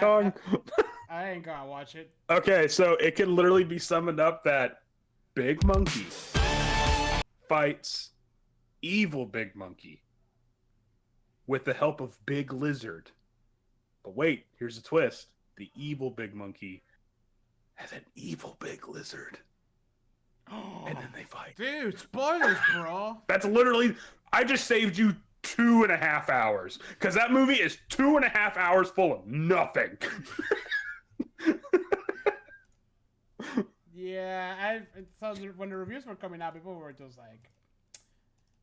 Kong? I ain't gonna watch it. Okay, so it can literally be summoned up that big monkey fights evil big monkey with the help of big lizard. But wait, here's a twist. The evil big monkey has an evil big lizard. And then they fight. Dude, spoilers, bro. That's literally... I just saved you 2.5 hours. Because that movie is 2.5 hours full of nothing. Yeah, so when the reviews were coming out, people were just like...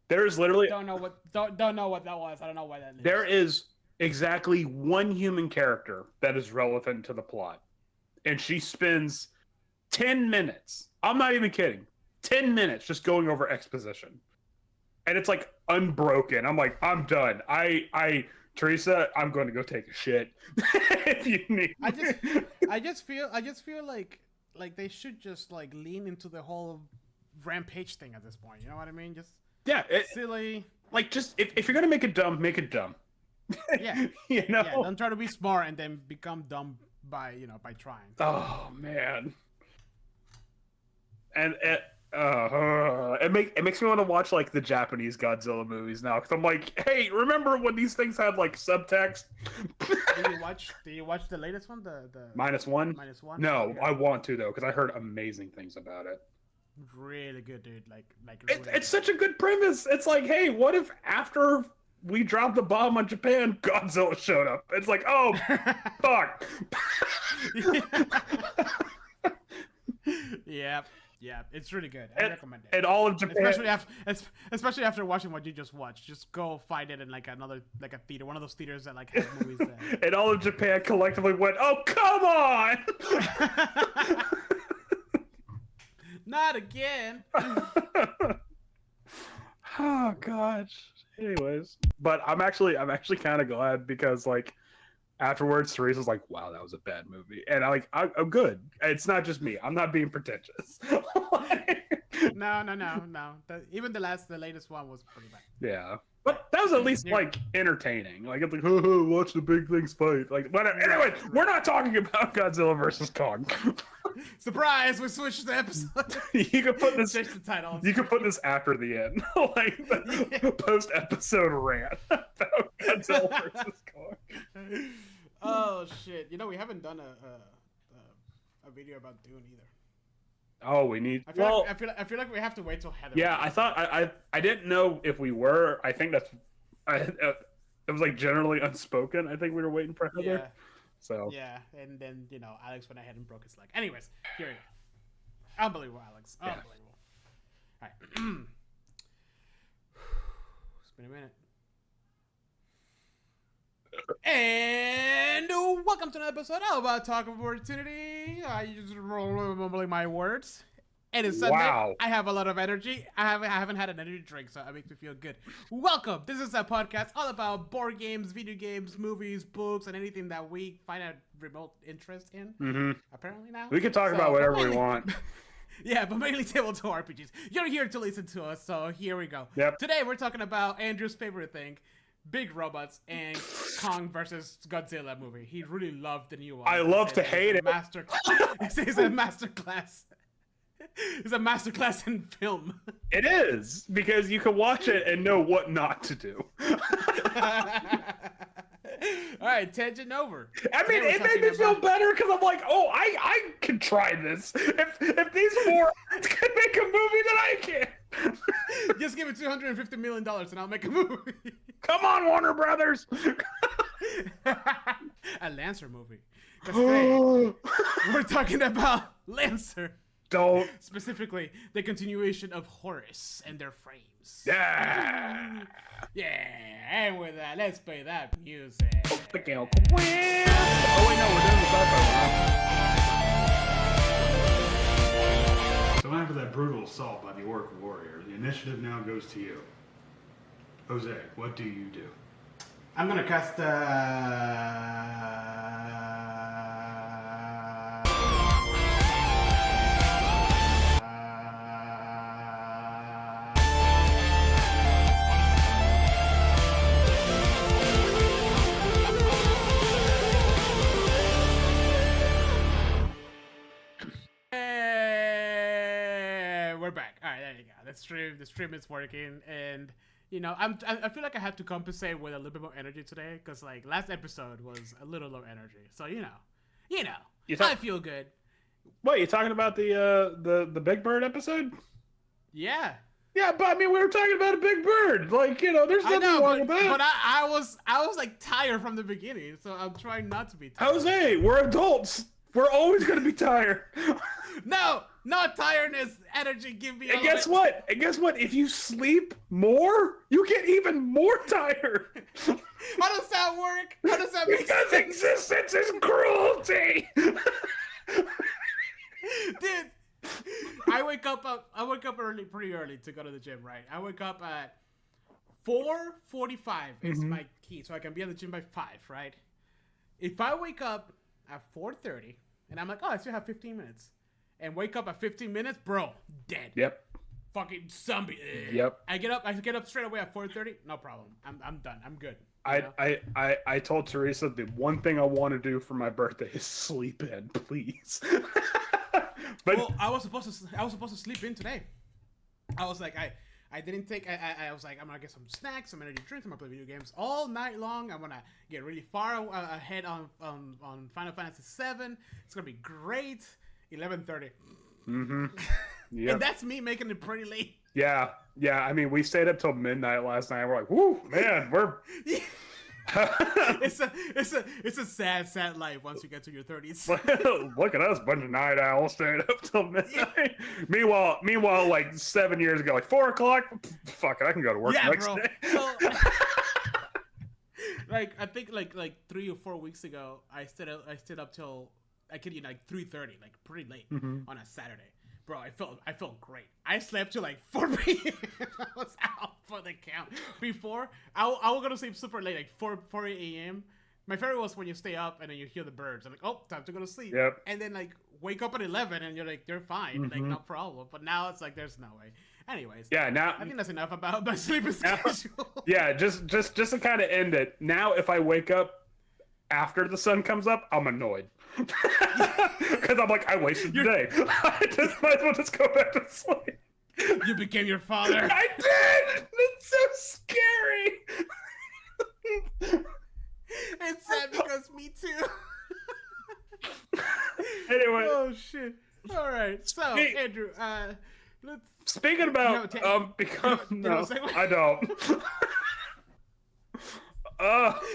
There is literally... Don't know what that was. I don't know why that is. There is exactly one human character that is relevant to the plot. And she spends 10 minutes. I'm not even kidding. 10 minutes just going over exposition. And it's like unbroken. I'm like, I'm done. Teresa, I'm going to go take a shit. If you need. I just feel like they should just like lean into the whole rampage thing at this point. You know what I mean? Just silly. Like, just if you're gonna make it dumb, make it dumb. Yeah. You know. Yeah, don't try to be smart and then become dumb by trying. Oh man. And it makes me want to watch like the Japanese Godzilla movies now, because I'm like, hey, remember when these things had like subtext? Do you watch the latest one, the -1? -1? No, I want to though, because I heard amazing things about it. Really good, dude. Really it's such a good premise. It's like, hey, what if after we dropped the bomb on Japan, Godzilla showed up? It's like, oh, fuck. Yeah, it's really good. I recommend it. And all of Japan, especially after watching what you just watched, just go find it in like a theater, one of those theaters that like have movies there. And all of Japan collectively went, "Oh, come on!" Not again. Oh gosh. Anyways, but I'm actually kind of glad, because like afterwards, Teresa's like, "Wow, that was a bad movie," and I'm good. It's not just me. I'm not being pretentious. No. Even the latest one was pretty bad. Yeah, but that was at least like entertaining. Like it's like, oh, watch the big things fight. Like, but anyway, we're not talking about Godzilla versus Kong. Surprise! We switched the episode. You can put this. Change the title. You can put this after the end, like the post-episode rant about Godzilla versus Kong. Oh shit! We haven't done a video about Dune either. Oh, we need. I feel like we have to wait till Heather. Yeah, I thought I didn't know if we were. I think it was like generally unspoken. I think we were waiting for Heather. Yeah. So. Yeah, and then Alex went ahead and broke his leg. Anyways, here we go. Unbelievable, Alex. Unbelievable. All right. It's been a minute. And welcome to another episode of Talk of Opportunity. I just mumbling my words. It is Sunday. Wow. I have a lot of energy. I haven't had an energy drink, so it makes me feel good. Welcome. This is a podcast all about board games, video games, movies, books, and anything that we find a remote interest in. Mm-hmm. Apparently now. We can talk about whatever we want. Yeah, but mainly tabletop RPGs. You're here to listen to us, so here we go. Yep. Today we're talking about Andrew's favorite thing. Big robots and Kong versus Godzilla movie. He really loved the new one. I love to hate it. It's a masterclass. It's a masterclass in film. It is, because you can watch it and know what not to do. All right, tangent over. I mean, it made me feel better, because I'm like, oh, I can try this. If these four can make a movie, then I can. Just give me $250 million and I'll make a movie. Come on, Warner Brothers. A Lancer movie. Today, we're talking about Lancer. Don't. Specifically, the continuation of Horus and their frames. Yeah. Yeah, and with that, let's play that music. Oh, wait, no, we're doing the sci-fi. So after that brutal assault by the Orc warrior, the initiative now goes to you. Jose, what do you do? I'm gonna cast we're back. All right, there you go. The stream is working, and I feel like I had to compensate with a little bit more energy today because like last episode was a little low energy. So I feel good. What, you talking about the Big Bird episode? Yeah. Yeah, but I mean, we were talking about a big bird. Like, there's nothing wrong with that. But I was like tired from the beginning, so I'm trying not to be tired. Jose, we're adults. We're always gonna be tired. No, not tiredness. Energy, give me. And guess what? If you sleep more, you get even more tired. How does that work? How does that make sense? Because existence is cruelty. Dude. I wake up pretty early to go to the gym, right? I wake up at 4:45 is my key, so I can be at the gym by 5, right? If I wake up at 4:30 and I'm like, oh, I still have 15 minutes, and wake up at 15 minutes, bro, dead. Yep. Fucking zombie. Yep. I get up straight away at 4:30. No problem. I'm done. I'm good. I told Teresa the one thing I want to do for my birthday is sleep in, please. But well, I was supposed to sleep in today. I was like, I didn't take. I was like, I'm gonna get some snacks, some energy drinks. I'm gonna play video games all night long. I'm gonna get really far ahead on Final Fantasy VII. It's gonna be great. 11:30. Yeah. And that's me making it pretty late. Yeah. I mean, we stayed up till midnight last night. We're like, whoo, man, we're. It's a sad life once you get to your 30s. Look at us, bunch of night owls staying up till midnight. Meanwhile, like 7 years ago, like 4 o'clock, fuck it, I can go to work next day. So, like I think like 3 or 4 weeks ago, I stayed up till like 3:30, like pretty late on a Saturday. Bro, I felt great. I slept till like 4 p.m. I was out for the count. Before, I was gonna sleep super late, like 4 a.m. My favorite was when you stay up and then you hear the birds. I'm like, oh, time to go to sleep. Yep. And then like wake up at 11 and you're like, they're fine, like no problem. But now it's like there's no way. Anyways. Yeah. Now I think that's enough about my sleeping schedule. Yeah. Just to kind of end it. Now, if I wake up after the sun comes up, I'm annoyed. Because I'm like, I wasted the day. I just might as well just go back to sleep. You became your father. I did. It's so scary. It's sad because me too. Anyway. Oh shit. All right. So Andrew, let's. Speaking about no, I don't.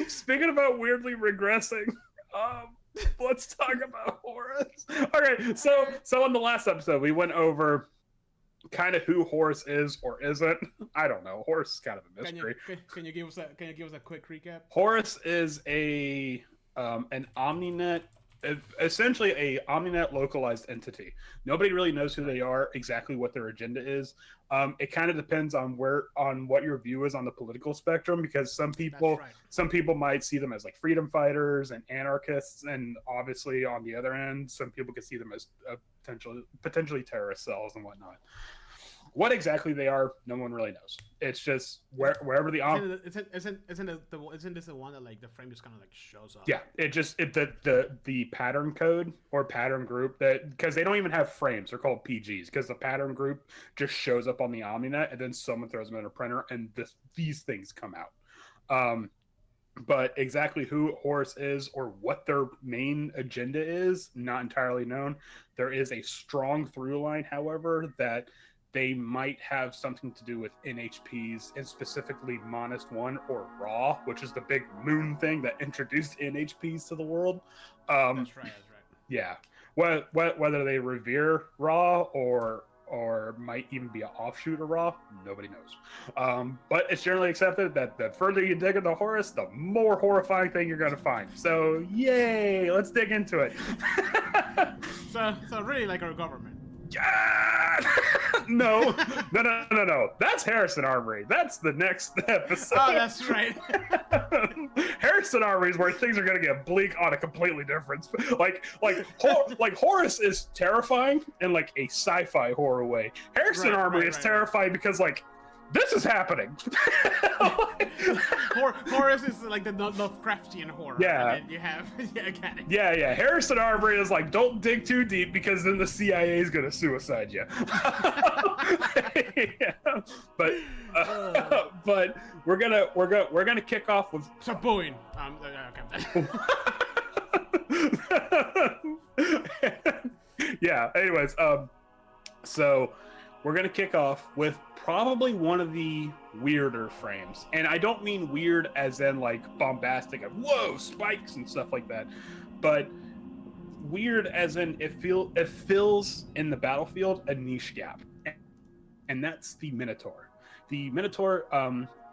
Speaking about weirdly regressing. Let's talk about Horus. Okay, so in the last episode, we went over kind of who Horus is or isn't. I don't know. Horus is kind of a mystery. Can you give us a quick recap? Horus is an Omninet, essentially a Omninet localized entity. Nobody really knows who they are, exactly what their agenda is. It kind of depends on what your view is on the political spectrum, because some people might see them as like freedom fighters and anarchists, and obviously on the other end, some people can see them as potentially terrorist cells and whatnot. What exactly they are, no one really knows. It's just wherever the isn't this the one that like the frame just kind of like shows up? Yeah, the pattern code or pattern group, that because they don't even have frames, they're called PGs, because the pattern group just shows up on the Omninet and then someone throws them in a printer and these things come out. But exactly who Horus is or what their main agenda is, not entirely known. There is a strong through line, however, that they might have something to do with NHPs, and specifically Monist 1 or Ra, which is the big moon thing that introduced NHPs to the world. That's right. Yeah. Whether they revere Ra or might even be an offshoot of Ra, nobody knows. But it's generally accepted that the further you dig into Horus, the more horrifying thing you're going to find. So, yay! Let's dig into it. So really like our government. Yeah! No. That's Harrison Armory. That's the next episode. Oh, that's right. Harrison Armory is where things are going to get bleak on a completely different. Like Horus is terrifying in like a sci-fi horror way. Harrison Armory is terrifying because like this is happening. Horus is like the Lovecraftian horror. Yeah. And then you have yeah, I got it. Yeah. Harrison Arbery is like, don't dig too deep because then the CIA is gonna suicide you. Yeah. But we're gonna kick off with Stop booing. Okay. Yeah. Anyways, so we're gonna kick off with probably one of the weirder frames, and I don't mean weird as in like bombastic, of whoa spikes and stuff like that, but weird as in it fills in the battlefield a niche gap, and that's the Minotaur. The Minotaur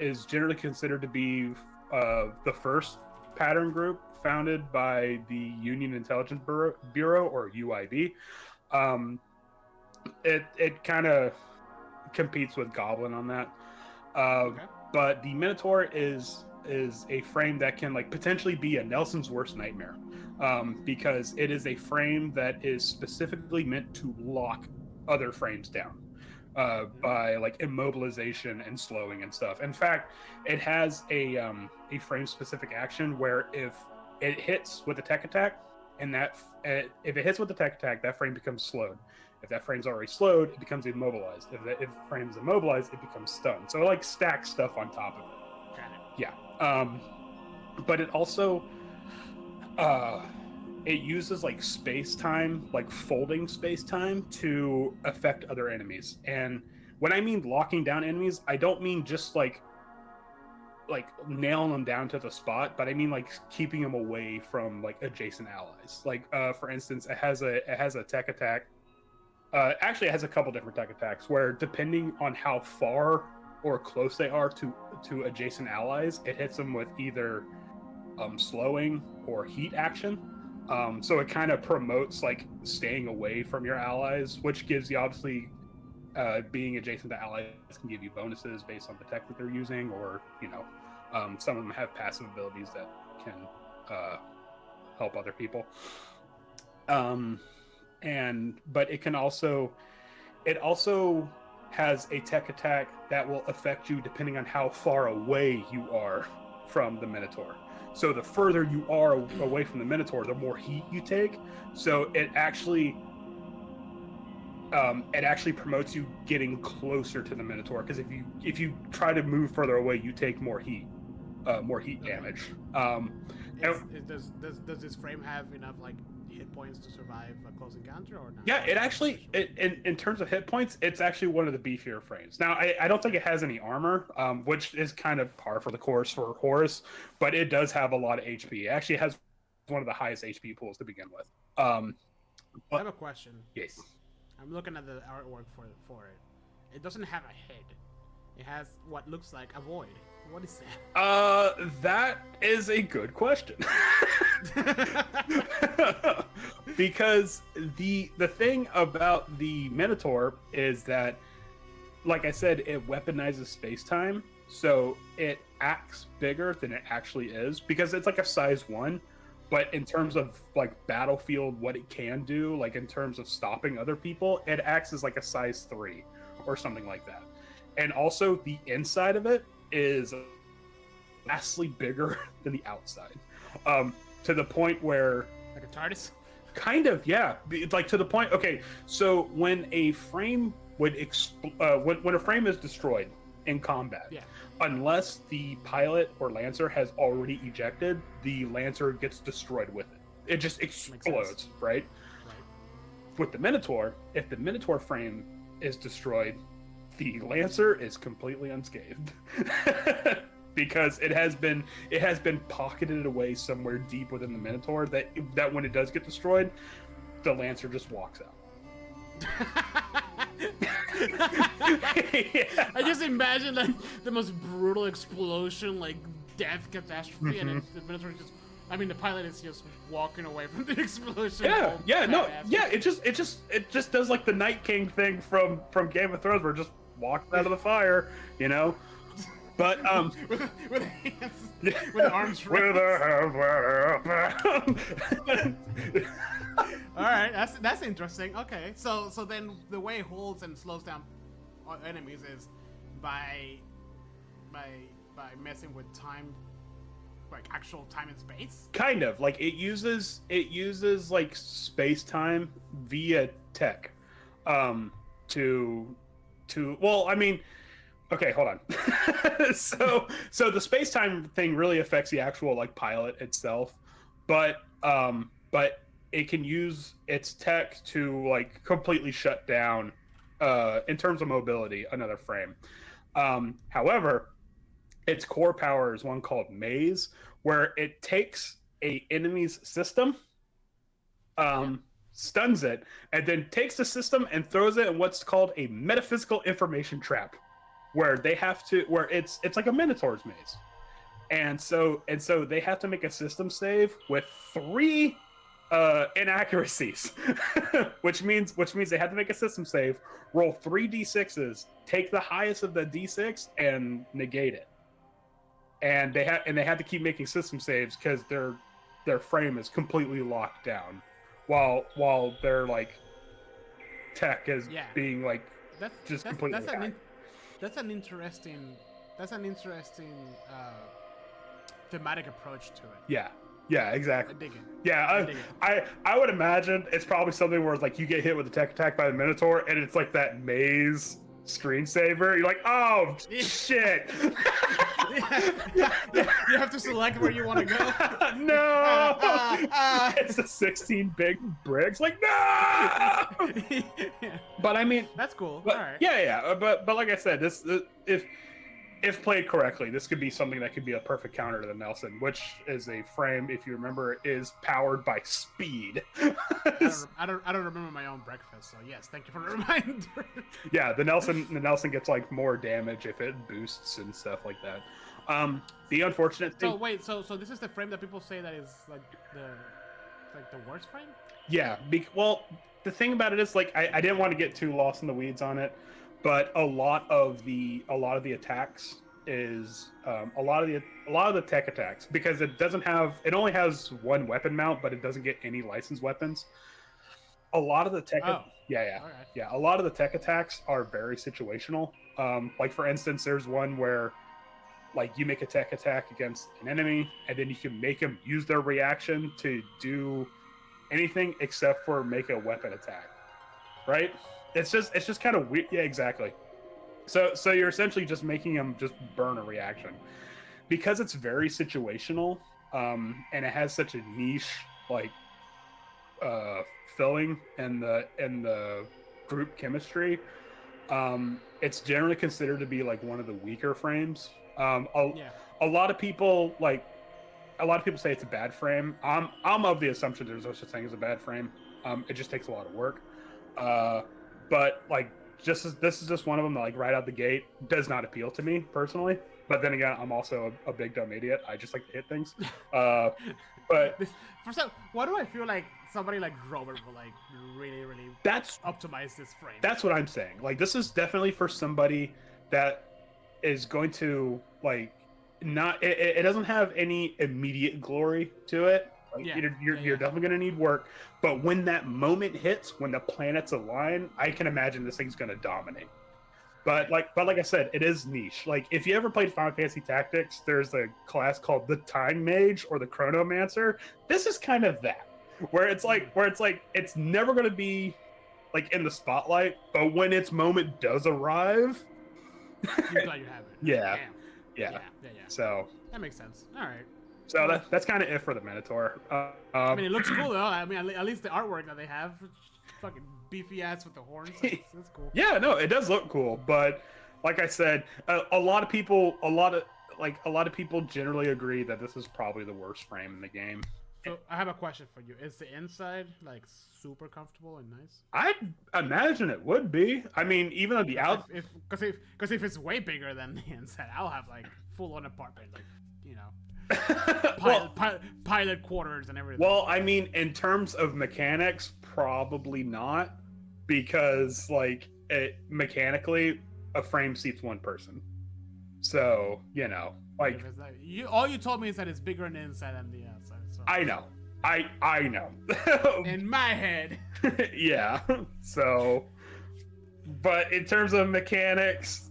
is generally considered to be the first pattern group founded by the Union Intelligence Bureau or UIB. It kind of competes with Goblin on that. Okay. But the Minotaur is a frame that can like potentially be a Nelson's worst nightmare, because it is a frame that is specifically meant to lock other frames down by like immobilization and slowing and stuff. In fact, it has a frame specific action where if it hits with a tech attack, and if it hits with the tech attack, that frame becomes slowed. If that frame's already slowed, it becomes immobilized. If the frame's immobilized, it becomes stunned. So it like stacks stuff on top of it. Got it. Yeah. But it also it uses like space-time, like folding space-time to affect other enemies. And when I mean locking down enemies, I don't mean just like nailing them down to the spot, but I mean like keeping them away from like adjacent allies. Like for instance, it has a tech attack. Actually, it has a couple different tech attacks where, depending on how far or close they are to adjacent allies, it hits them with either slowing or heat action. So it kind of promotes like staying away from your allies, which gives you obviously being adjacent to allies can give you bonuses based on the tech that they're using, or some of them have passive abilities that can help other people. But it also has a tech attack that will affect you depending on how far away you are from the Minotaur. So the further you are away from the Minotaur, the more heat you take. So it actually promotes you getting closer to the Minotaur, because if you try to move further away, you take more heat damage. Does this frame have enough like hit points to survive a close encounter or not? Yeah, it actually, in terms of hit points, it's actually one of the beefier frames. Now, I don't think it has any armor, which is kind of par for the course for Horus, but it does have a lot of HP. It actually has one of the highest HP pools to begin with. I have a question. Yes. I'm looking at the artwork for it. It doesn't have a head. It has what looks like a void. What is that? That is a good question. Because the thing about the Minotaur is that, like I said, it weaponizes space-time, so it acts bigger than it actually is, because it's like a size 1, but in terms of like battlefield, what it can do, like in terms of stopping other people, it acts as like a size 3 or something like that. And also the inside of it is vastly bigger than the outside, to the point where, like a TARDIS? Kind of, yeah. Like to the point. Okay, so when a frame would when a frame is destroyed in combat, yeah, unless the pilot or lancer has already ejected, the lancer gets destroyed with it. It just explodes, right? With the Minotaur, if the Minotaur frame is destroyed, the lancer is completely unscathed. Because it has been pocketed away somewhere deep within the Minotaur that when it does get destroyed, the lancer just walks out. Yeah. I just imagine like the most brutal explosion, like death catastrophe, and then the Minotaur the pilot is just walking away from the explosion. It just does like the Night King thing from Game of Thrones, where it just walks out of the fire, But with hands, with arms raised. All right, that's interesting. Okay, so then the way it holds and slows down enemies is by messing with time, like actual time and space. Kind of like it uses like space time via tech, to well, I mean, okay, hold on. so the space time thing really affects the actual like pilot itself, but it can use its tech to like completely shut down, in terms of mobility, another frame. However, its core power is one called Maze, where it takes a enemy's system, stuns it, and then takes the system and throws it in what's called a metaphysical information trap, where it's like a Minotaur's maze. And so they have to make a system save with 3 inaccuracies, which means they have to make a system save, roll 3 d6s, take the highest of the d6 and negate it. And they have to keep making system saves because their frame is completely locked down, while their like tech is being like completely. That's an interesting thematic approach to it. Yeah, exactly. I dig it. Yeah, I would imagine it's probably something where it's like you get hit with a tech attack by the Minotaur, and it's like that maze screensaver. You're like, oh shit. You have to select where you want to go. No, it's the 16 big bricks. Like no. But I mean, that's cool. But, all right. Yeah. But like I said, this if played correctly, this could be something that could be a perfect counter to the Nelson, which is a frame, if you remember, is powered by speed. I don't remember my own breakfast, so yes, thank you for the reminder. Yeah, the Nelson gets like more damage if it boosts and stuff like that. The unfortunate thing. So wait, so this is the frame that people say that is like the worst frame? Yeah. Well, the thing about it is like I didn't want to get too lost in the weeds on it. But a lot of the attacks is a lot of the tech attacks, because it only has 1 weapon mount, but it doesn't get any licensed weapons. A lot of the tech, a lot of the tech attacks are very situational. Like for instance, there's one where like you make a tech attack against an enemy, and then you can make them use their reaction to do anything except for make a weapon attack, right? It's just kind of weird. Yeah, exactly. So you're essentially just making them just burn a reaction, because it's very situational, and it has such a niche like filling in the group chemistry. It's generally considered to be like one of the weaker frames. A lot of people say it's a bad frame. I'm of the assumption there's no such thing as a bad frame. It just takes a lot of work. But like, this is just one of them that like right out the gate does not appeal to me personally. But then again, I'm also a big dumb idiot. I just like to hit things. But why do I feel like somebody like Robert will like really optimize this frame? That's what I'm saying. Like, this is definitely for somebody that is going to like not. It doesn't have any immediate glory to it. Like, you're definitely going to need work, but when that moment hits, when the planets align, I can imagine this thing's going to dominate. But like I said, it is niche. Like, if you ever played Final Fantasy Tactics, there's a class called the Time Mage or the Chronomancer. This is kind of that, where it's like it's never going to be like in the spotlight, but when its moment does arrive, you're glad you have it. Yeah. So that makes sense. All right. So that's kind of it for the Minotaur. I mean, it looks cool though. I mean, at least the artwork that they have, fucking beefy ass with the horns. That's cool. Yeah, no, it does look cool. But like I said, a lot of people generally agree that this is probably the worst frame in the game. So I have a question for you. Is the inside like super comfortable and nice? I imagine it would be. I mean, even on the out, because if it's way bigger than the inside, I'll have like full on apartment, like, you know. Pilot quarters and everything. Well, I mean, in terms of mechanics, probably not, because like mechanically, a frame seats 1 person. So like all you told me is that it's bigger on the inside than the outside. So. I know. I know. In my head. Yeah. So, but in terms of mechanics,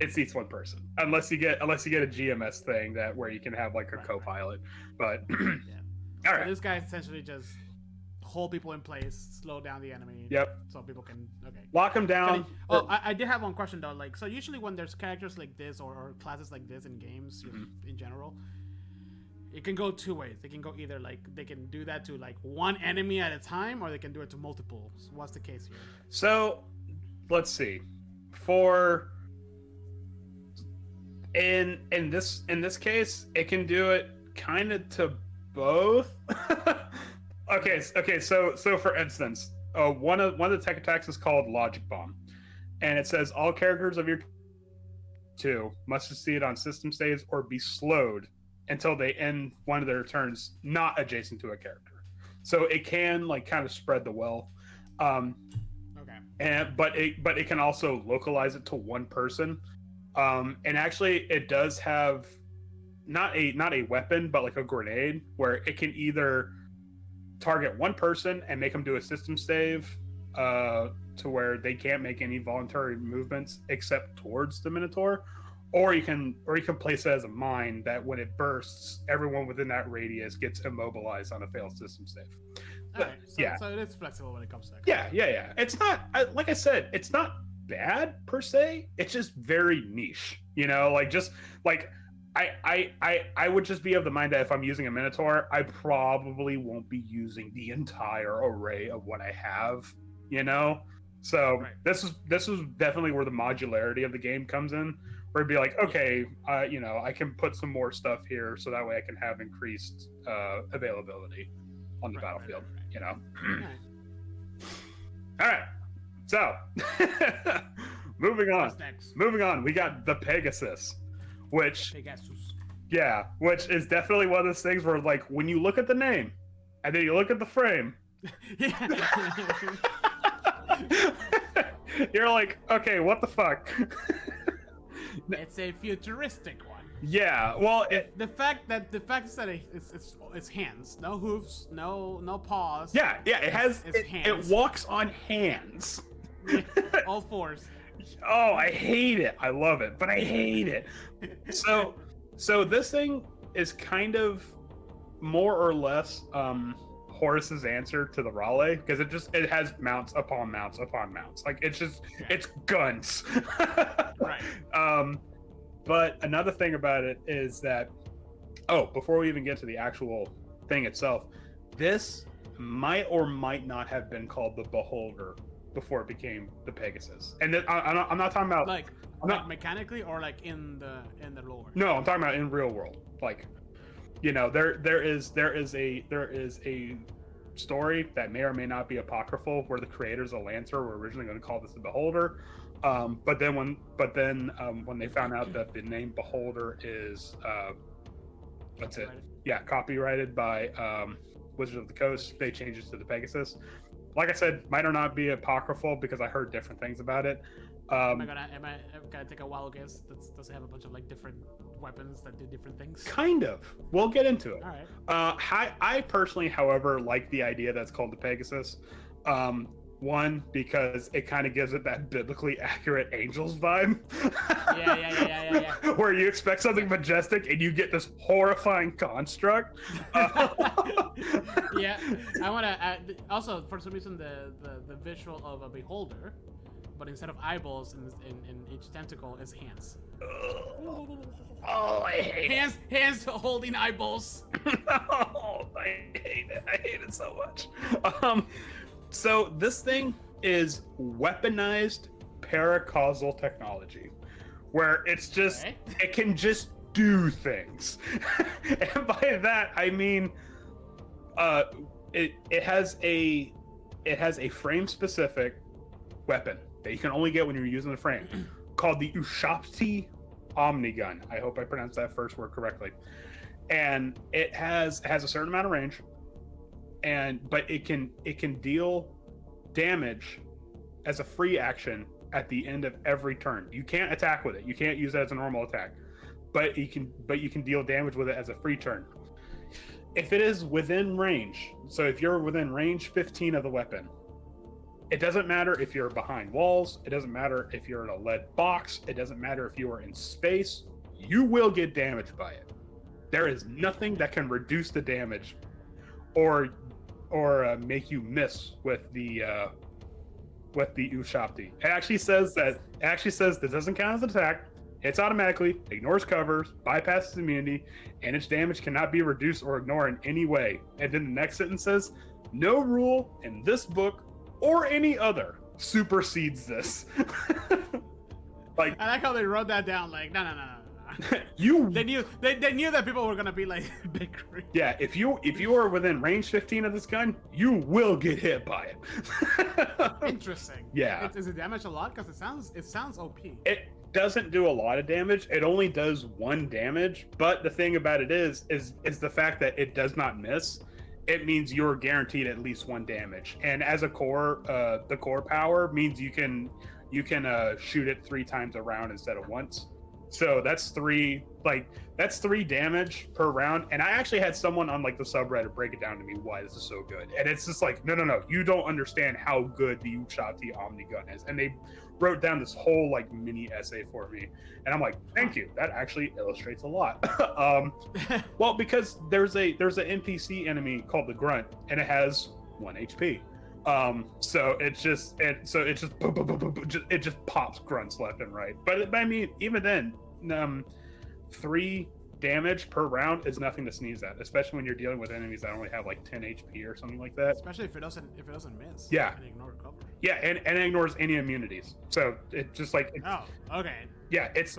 it's one person, unless you get a GMS thing that where you can have like a co-pilot. But Yeah. all So right, this guy essentially just hold people in place, slow down the enemy. Yep. So people can lock them down. I did have one question though. Like, so usually when there's characters like this or classes like this in games in general, it can go two ways. They can go either like they can do that to like one enemy at a time, or they can do it to multiple. So what's the case here? So let's see. In this case, it can do it kind of to both. Okay. So for instance, one of the tech attacks is called Logic Bomb, and it says all characters of your 2 must succeed on system saves or be slowed until they end one of their turns not adjacent to a character. So it can like kind of spread the wealth. But it can also localize it to one person. And actually it does have not a weapon, but like a grenade where it can either target one person and make them do a system save to where they can't make any voluntary movements except towards the Minotaur, or you can place it as a mine that when it bursts, everyone within that radius gets immobilized on a failed system save. Alright, so it is flexible when it comes to that. Yeah. It's not, like I said, it's not bad per se. It's just very niche, like just like I would just be of the mind that if I'm using a Minotaur, I probably won't be using the entire array of what I have, So right. this is definitely where the modularity of the game comes in, where it'd be like, okay, I can put some more stuff here, so that way I can have increased availability on the battlefield. All right. So moving on, we got the Pegasus, which is definitely one of those things where like when you look at the name and then you look at the frame, you're like, okay, what the fuck? It's a futuristic one. Yeah, well, the fact that it's hands, no hoofs, no paws. Yeah, it has hands. It walks on hands. All fours. Oh, I hate it. I love it, but I hate it. So this thing is kind of more or less Horus's answer to the Raleigh, because it has mounts upon mounts upon mounts. Like it's guns. Right. But another thing about it is that, before we even get to the actual thing itself, this might or might not have been called the Beholder before it became the Pegasus. And I'm not talking about like mechanically or like in the lore. No, I'm talking about in real world. Like, there is a story that may or may not be apocryphal where the creators of Lancer were originally going to call this the Beholder. But then when they found out that the name Beholder is copyrighted by Wizards of the Coast, they changed it to the Pegasus. Like I said, might or not be apocryphal because I heard different things about it. Am I gonna take a wild guess? Does it have a bunch of like different weapons that do different things? Kind of. We'll get into it. All right. I personally, however, like the idea that's called the Pegasus. One, because it kind of gives it that biblically accurate angels vibe. Yeah. Where you expect something majestic and you get this horrifying construct. Yeah, I want to add, also, for some reason, the visual of a beholder, but instead of eyeballs in each tentacle is hands. Oh, I hate it. Hands holding eyeballs. Oh, I hate it. I hate it so much. So this thing is weaponized paracausal technology, where it's just it can just do things. And by that I mean it has a frame specific weapon that you can only get when you're using the frame, called the Ushapti Omnigun. I hope I pronounced that first word correctly. And it has a certain amount of range, but it can deal damage as a free action at the end of every turn. You can't attack with it. You can't use it as a normal attack, but you can deal damage with it as a free turn. If it is within range, so if you're within range 15 of the weapon, It doesn't matter if you're behind walls. It doesn't matter if you're in a lead box. It doesn't matter if you are in space. You will get damaged by it. There is nothing that can reduce the damage or make you miss with the Ushapti. It actually says this doesn't count as an attack. Hits automatically, ignores covers, bypasses immunity, and its damage cannot be reduced or ignored in any way. And then the next sentence says, no rule in this book or any other supersedes this. Like, I like how they wrote that down. Like, no. They knew that people were gonna be like bickering. Yeah, if you are within range 15 of this gun, you will get hit by it. Interesting. Yeah. Is it damage a lot? Because it sounds OP. It doesn't do a lot of damage. It only does 1 damage. But the thing about it is the fact that it does not miss. It means you're guaranteed at least 1 damage. And as a core, the core power means you can shoot it 3 times a round instead of once. So that's 3 damage per round. And I actually had someone on like the subreddit break it down to me why this is so good. And it's just like, no, you don't understand how good the Ushapti Omni gun is. And they wrote down this whole like mini essay for me. And I'm like, thank you. That actually illustrates a lot. Well, because there's an NPC enemy called the Grunt, and it has 1 HP. So it just pops grunts left and right. But I mean, even then, 3 damage per round is nothing to sneeze at, especially when you're dealing with enemies that only have like 10 HP or something like that. Especially if it doesn't miss. Yeah. And ignore cover. Yeah, and it ignores any immunities. So it just like okay. Yeah, it's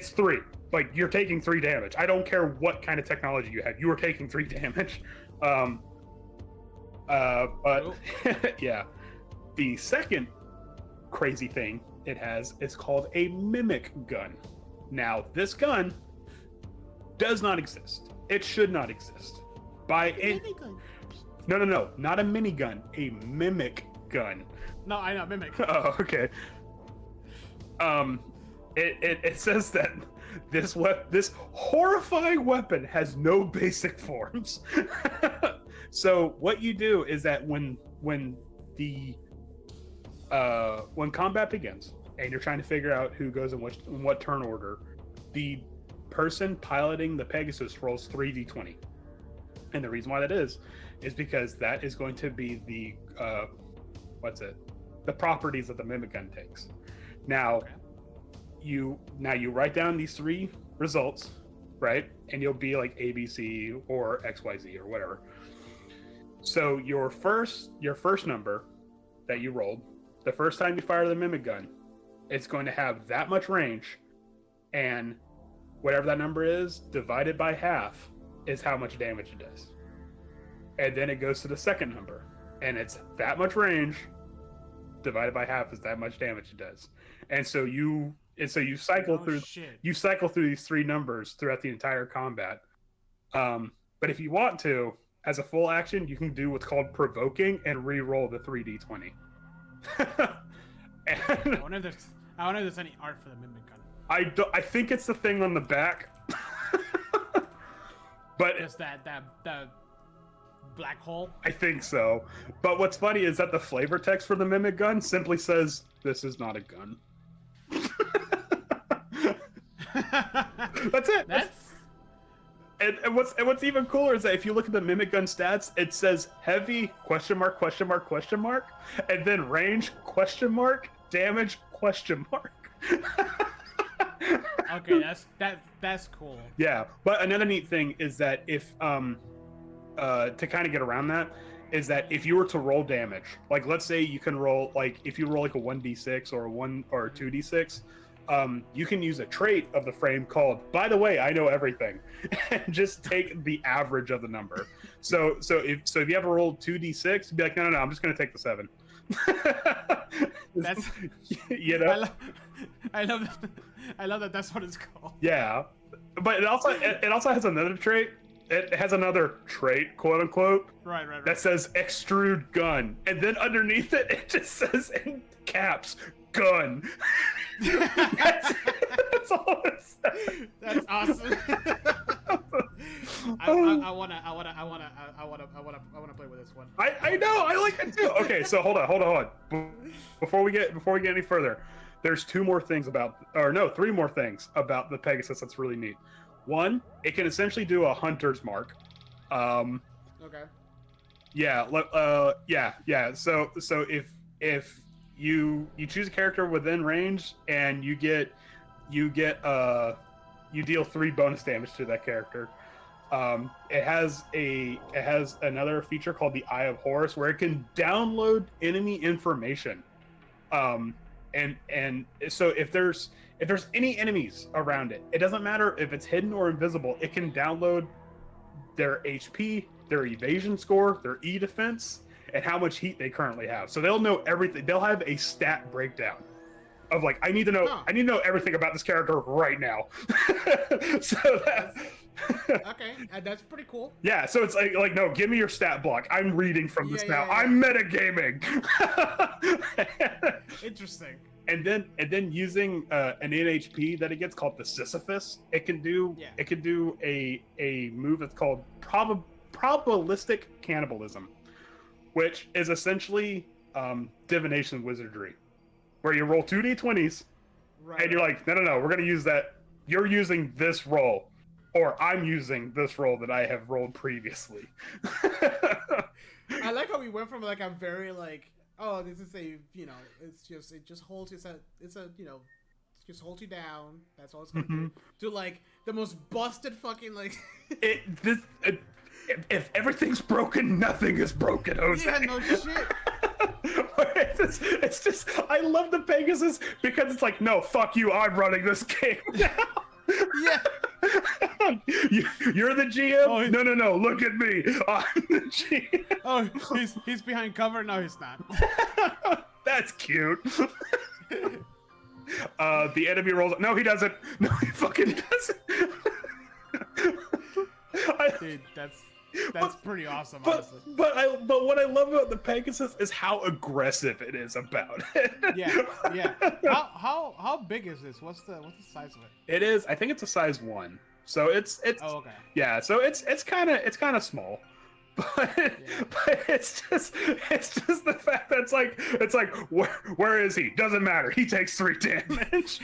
3. Like, you're taking 3 damage. I don't care what kind of technology you have. You are taking 3 damage. But yeah, the second crazy thing it has is called a mimic gun. Now, this gun does not exist. It should not exist. No, not a minigun, a mimic gun. No, I know, mimic. Oh, okay. It says that this horrifying weapon has no basic forms. So what you do is that when combat begins and you're trying to figure out who goes in what turn order, the person piloting the Pegasus rolls 3d20. And the reason why that is because that is going to be the the properties that the mimic gun takes. Now, okay. you write down these 3 results, right? And you'll be like ABC or XYZ or whatever. So your first number that you rolled, the first time you fire the mimic gun, it's going to have that much range, and whatever that number is divided by half is how much damage it does. And then it goes to the second number, and it's that much range divided by half is that much damage it does. And so you cycle through these 3 numbers throughout the entire combat. But if you want to, as a full action, you can do what's called provoking and re-roll the 3d20. I wonder if there's any art for the mimic gun. I think it's the thing on the back. But it's that black hole. I think so. But what's funny is that the flavor text for the mimic gun simply says, "This is not a gun." That's it. And what's even cooler is that if you look at the mimic gun stats, it says heavy ? And then range ? Damage ? Okay, that's cool. Yeah, but another neat thing is that if to kind of get around that is that if you were to roll damage, like let's say you can roll, like if you roll like a 1d6 or a 1 or a 2d6, you can use a trait of the frame called, by the way, I know everything, and just take the average of the number. So if you ever roll 2d6, be like, no, I'm just gonna take the 7. That's you know. I love that. That's what it's called. Yeah, but it also has another trait. It has another trait, quote unquote. Right. That says extrude gun, and then underneath it just says in caps, gun. That's all it says. That's awesome. I wanna play with this one. I know, I like it too. Okay, so hold on. Before we get any further, there's three more things about the Pegasus that's really neat. One, it can essentially do a hunter's mark. Okay. Yeah. So if you choose a character within range and you deal 3 bonus damage to that character. It has another feature called the Eye of Horus where it can download enemy information. And so if there's any enemies around it, it doesn't matter if it's hidden or invisible, it can download their HP, their evasion score, their E defense, and how much heat they currently have. So they'll know everything. They'll have a stat breakdown of like, I need to know everything about this character right now. So that, okay, that's pretty cool. yeah, so it's like no, give me your stat block. I'm reading from this now. Yeah. I'm metagaming. Interesting. And then using an NHP that it gets called the Sisyphus, it can do a move that's called probabilistic cannibalism, which is essentially divination wizardry, where you roll 2d20s, right, and you're like, no, we're gonna use that. You're using this roll, or I'm using this roll that I have rolled previously. I like how we went from like a very like, oh, this is a, it just holds just holds you down. That's all it's gonna do. To like the most busted fucking like. If everything's broken, nothing is broken, Jose. Yeah, no shit. It's just, I love the Pegasus because it's like, no, fuck you, I'm running this game now. Yeah. You're the GM? Oh, no, look at me. I'm the GM. Oh, he's behind cover? No, he's not. That's cute. The enemy rolls. No, he doesn't. No, he fucking doesn't. Dude, that's pretty awesome, honestly. But what I love about the Pegasus is how aggressive it is about it. Yeah. How big is this? What's the size of it? It is. I think it's a size 1. So it's. Oh, okay. Yeah. So it's kind of small. But it's just the fact that it's like where is he? Doesn't matter. He takes 3 damage.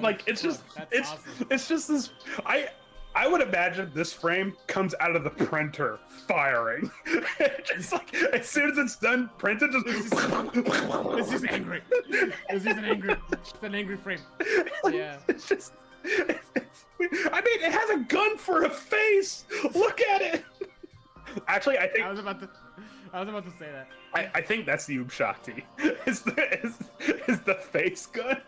Like it's just awesome. It's just this. I would imagine this frame comes out of the printer firing. Just like as soon as it's done printed, it's just angry. It's an angry frame. Yeah. It's just. I mean, it has a gun for a face. Look at it. Actually, I think I was about to say that. I think that's the Ubshakti. Is the face gun?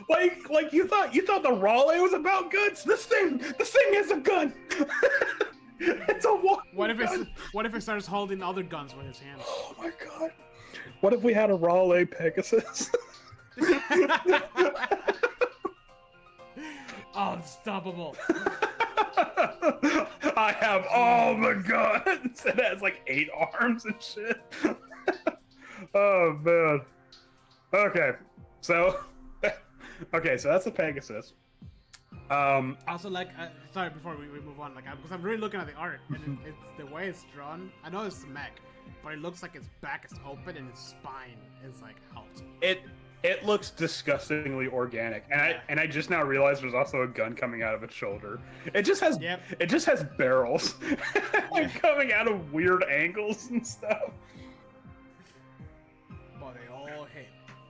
Like you thought the Raleigh was about guns? This thing is a gun. It's a walking gun. What if it starts holding other guns with his hands? Oh my god! What if we had a Raleigh Pegasus? Unstoppable. I have all the guns. It has like 8 arms and shit. Oh man. Okay, so that's the Pegasus. Also, like, sorry, before we move on, like, because I'm really looking at the art, and it's the way it's drawn. I know it's mech, but it looks like its back is open and its spine is like out. It looks disgustingly organic, and I just now realized there's also a gun coming out of its shoulder. It just has barrels coming out of weird angles and stuff. But they all hit.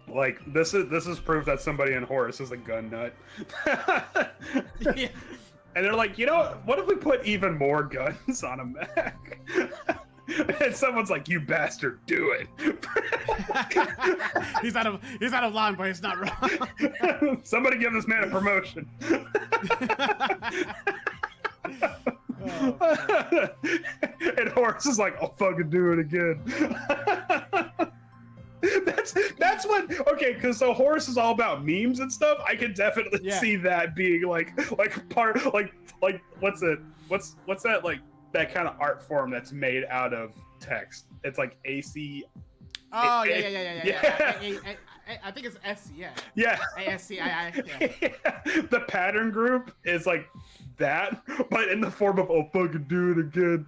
Like this is proof that somebody in Horus is a gun nut. Yeah. And they're like, what if we put even more guns on a mech? And someone's like, "You bastard, do it." He's out of line, but it's not wrong. Somebody give this man a promotion. And Horus is like, "I'll fucking do it again." That's what. Okay, because so Horus is all about memes and stuff. I can definitely see that being like part like what's it? What's that like? that kind of art form that's made out of text. It's like AC. Oh yeah. I think it's S. Yeah. Yeah. ASCII. Yeah. The pattern group is like that, but in the form of "oh fucking do it again."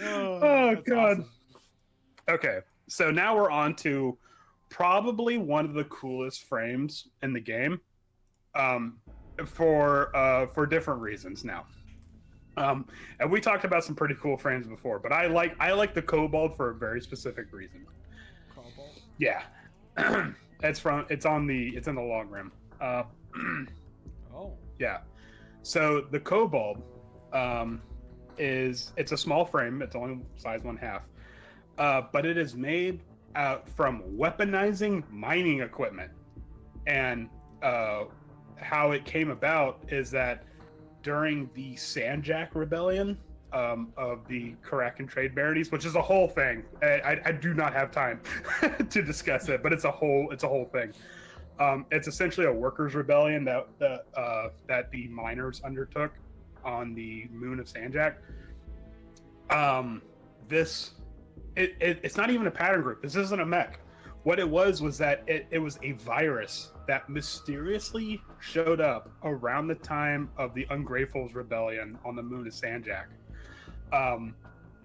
Oh god. Awesome. Okay, so now we're on to probably one of the coolest frames in the game, for different reasons now. And we talked about some pretty cool frames before, but I like the Kobold for a very specific reason. Kobold. Yeah, it's in the long rim. Oh. Yeah, so the Kobold it's a small frame. It's only size 1/2, but it is made from weaponizing mining equipment, and how it came about is that during the Sandjack Rebellion of the Karakin trade baronies, which is a whole thing. I do not have time to discuss it, but it's a whole thing. It's essentially a workers' rebellion that the miners undertook on the moon of Sandjack. It's not even a pattern group. This isn't a mech. What it was that it was a virus that mysteriously showed up around the time of the Ungratefuls rebellion on the moon of Sandjack.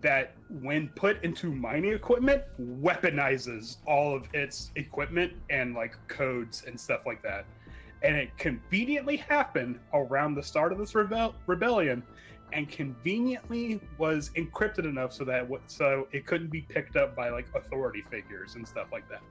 That when put into mining equipment, weaponizes all of its equipment and like codes and stuff like that. And it conveniently happened around the start of this rebellion, and conveniently was encrypted enough so that it couldn't be picked up by like authority figures and stuff like that.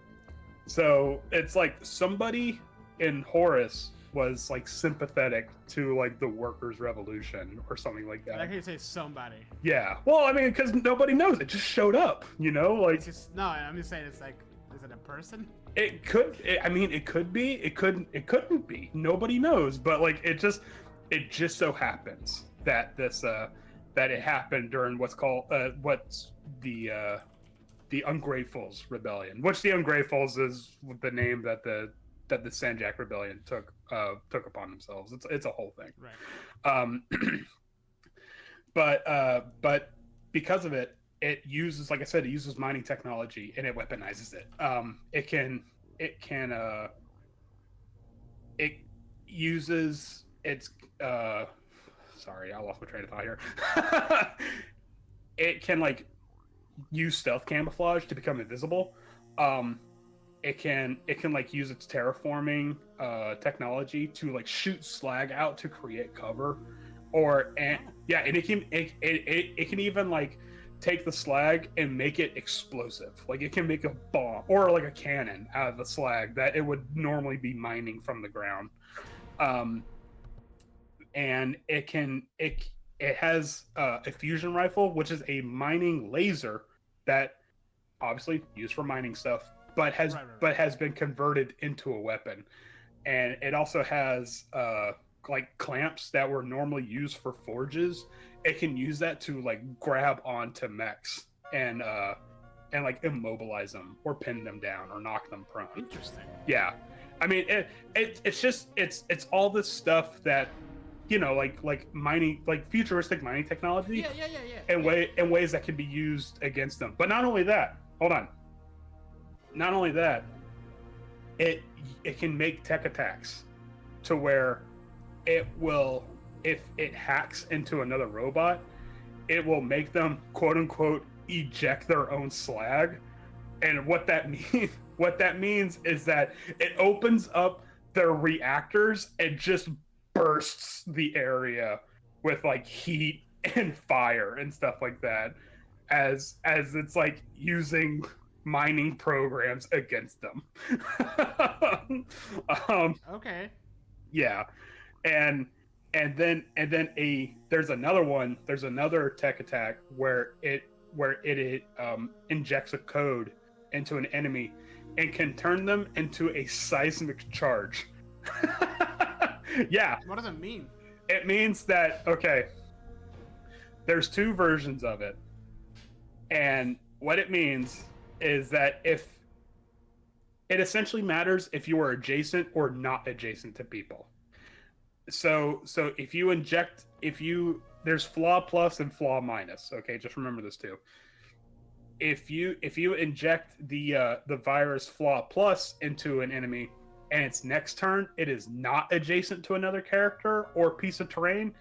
So it's like somebody in Horus was like sympathetic to like the workers' revolution or something like that. I can say somebody. Yeah. Well, I mean, because nobody knows. It just showed up, like. It's just, no, I'm just saying, it's like, is it a person? It could. It could be. It couldn't be. Nobody knows. But like, it just so happens that that it happened during what's the Ungratefuls rebellion, which the Ungratefuls is the name that the Sandjack rebellion took upon themselves. It's a whole thing. Right. But because of it uses, like I said, it uses mining technology and it weaponizes it. It uses its sorry, I lost my train of thought here. It can like use stealth camouflage to become invisible. It can like use its terraforming technology to like shoot slag out to create cover, and it can even like take the slag and make it explosive. Like it can make a bomb or like a cannon out of the slag that it would normally be mining from the ground. And it has a fusion rifle, which is a mining laser that obviously used for mining stuff, but has been converted into a weapon. And it also has like clamps that were normally used for forges. It can use that to like grab onto mechs and like immobilize them or pin them down or knock them prone. Interesting. Yeah, I mean it's all this stuff that like mining, like futuristic mining technology. Yeah. In ways that can be used against them. But not only that, it can make tech attacks to where it will, if it hacks into another robot, it will make them quote unquote eject their own slag. And what that means is that it opens up their reactors and just bursts the area with like heat and fire and stuff like that, as it's like using mining programs against them. Okay. Yeah, and then there's another tech attack where it injects a code into an enemy and can turn them into a seismic charge. Yeah. What does it mean? It means that, okay, there's two versions of it. And what it means is that if it essentially matters if you are adjacent or not adjacent to people. So there's flaw plus and flaw minus. Okay, just remember this too. If you inject the virus flaw plus into an enemy and its next turn it is not adjacent to another character or piece of terrain,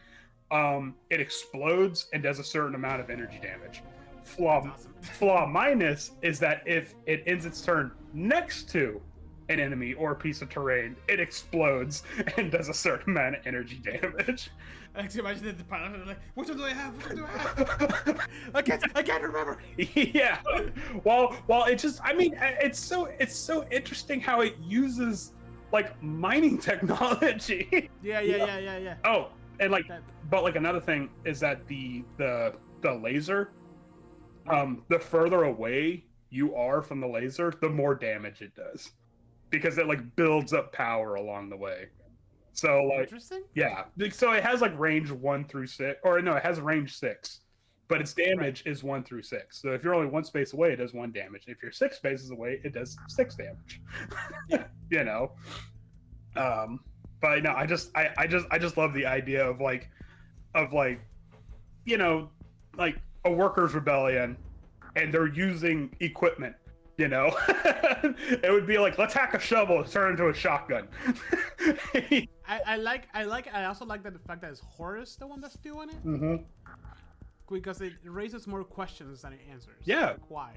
it explodes and does a certain amount of energy damage. Flaw minus is that if it ends its turn next to an enemy or a piece of terrain, it explodes and does a certain amount of energy damage. I can imagine the pilot like, which one do I have? Which one do I have? I can't remember. Yeah. Well, it just, I mean, it's so interesting how it uses like mining technology. Yeah. Oh, and like, but like another thing is that the laser, the further away you are from the laser, the more damage it does, because it like builds up power along the way. So like, interesting. Yeah, so it has like range 1 through 6, or no, it has range 6, but its damage is 1 through 6. So if you're only 1 space away, it does 1 damage. If you're 6 spaces away, it does 6 damage. You know, but no, I just love the idea of like, you know, like a workers' rebellion, and they're using equipment. You know, it would be like, let's hack a shovel, turn into a shotgun. I also like that the fact that it's Horus the one that's doing it. Mm-hmm. Because it raises more questions than it answers. Yeah. Like, why?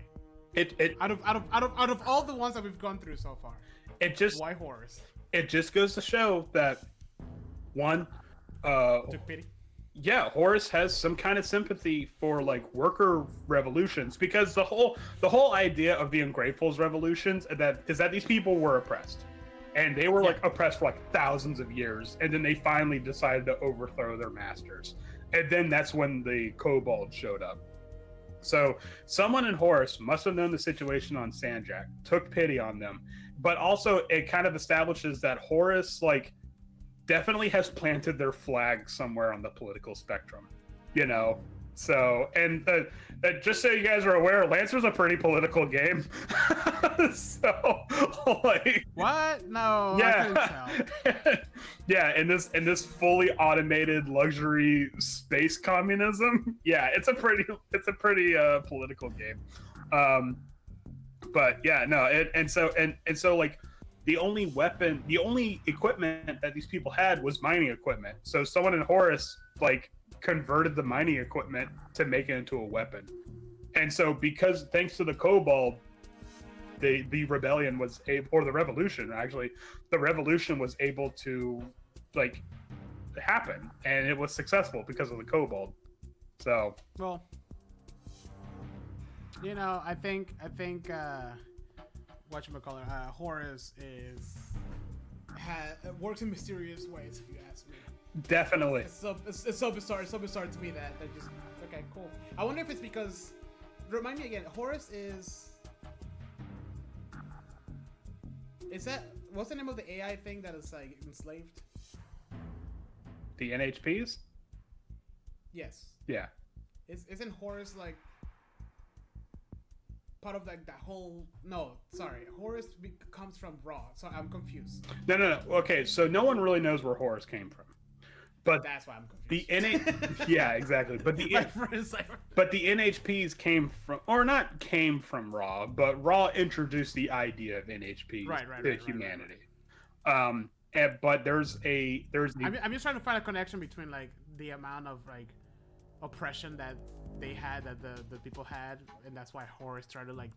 It out of all the ones that we've gone through so far, why Horus? It just goes to show that one, took pity. Yeah, Horus has some kind of sympathy for like worker revolutions, because the whole idea of the Ungratefuls revolutions is that these people were oppressed, and they were like oppressed for like thousands of years, and then they finally decided to overthrow their masters, and then that's when the Kobold showed up. So someone in Horus must have known the situation on Sanjak, took pity on them, but also it kind of establishes that Horus like definitely has planted their flag somewhere on the political spectrum, you know. So, and just so you guys are aware, Lancer's a pretty political game. So, like, what? No, yeah, I couldn't tell. Yeah, in this fully automated luxury space communism, yeah, it's a pretty political game. But yeah, no, and so like, the only equipment that these people had was mining equipment. So someone in Horus like converted the mining equipment to make it into a weapon. And so thanks to the Kobold, the rebellion was able, or the revolution was able to like happen, and it was successful because of the Kobold. So, well, you know, I think whatchamacallit, Horus works in mysterious ways, if you ask me. Definitely. It's so bizarre. It's so bizarre to me that they just, okay, cool. I wonder if it's because, remind me again, Horus is that, what's the name of the AI thing that is like enslaved? The NHPs? Yes. Yeah. Isn't Horus like part of like that whole? No, sorry. Horus comes from Ra, so I'm confused. No. Okay, so no one really knows where Horus came from, but that's why I'm confused. Yeah, exactly. But the NHPs came from, or not came from Ra, but Ra introduced the idea of NHPs to humanity. But there's I'm just trying to find a connection between like the amount of like oppression that they had, that the people had, and that's why Horus tried to like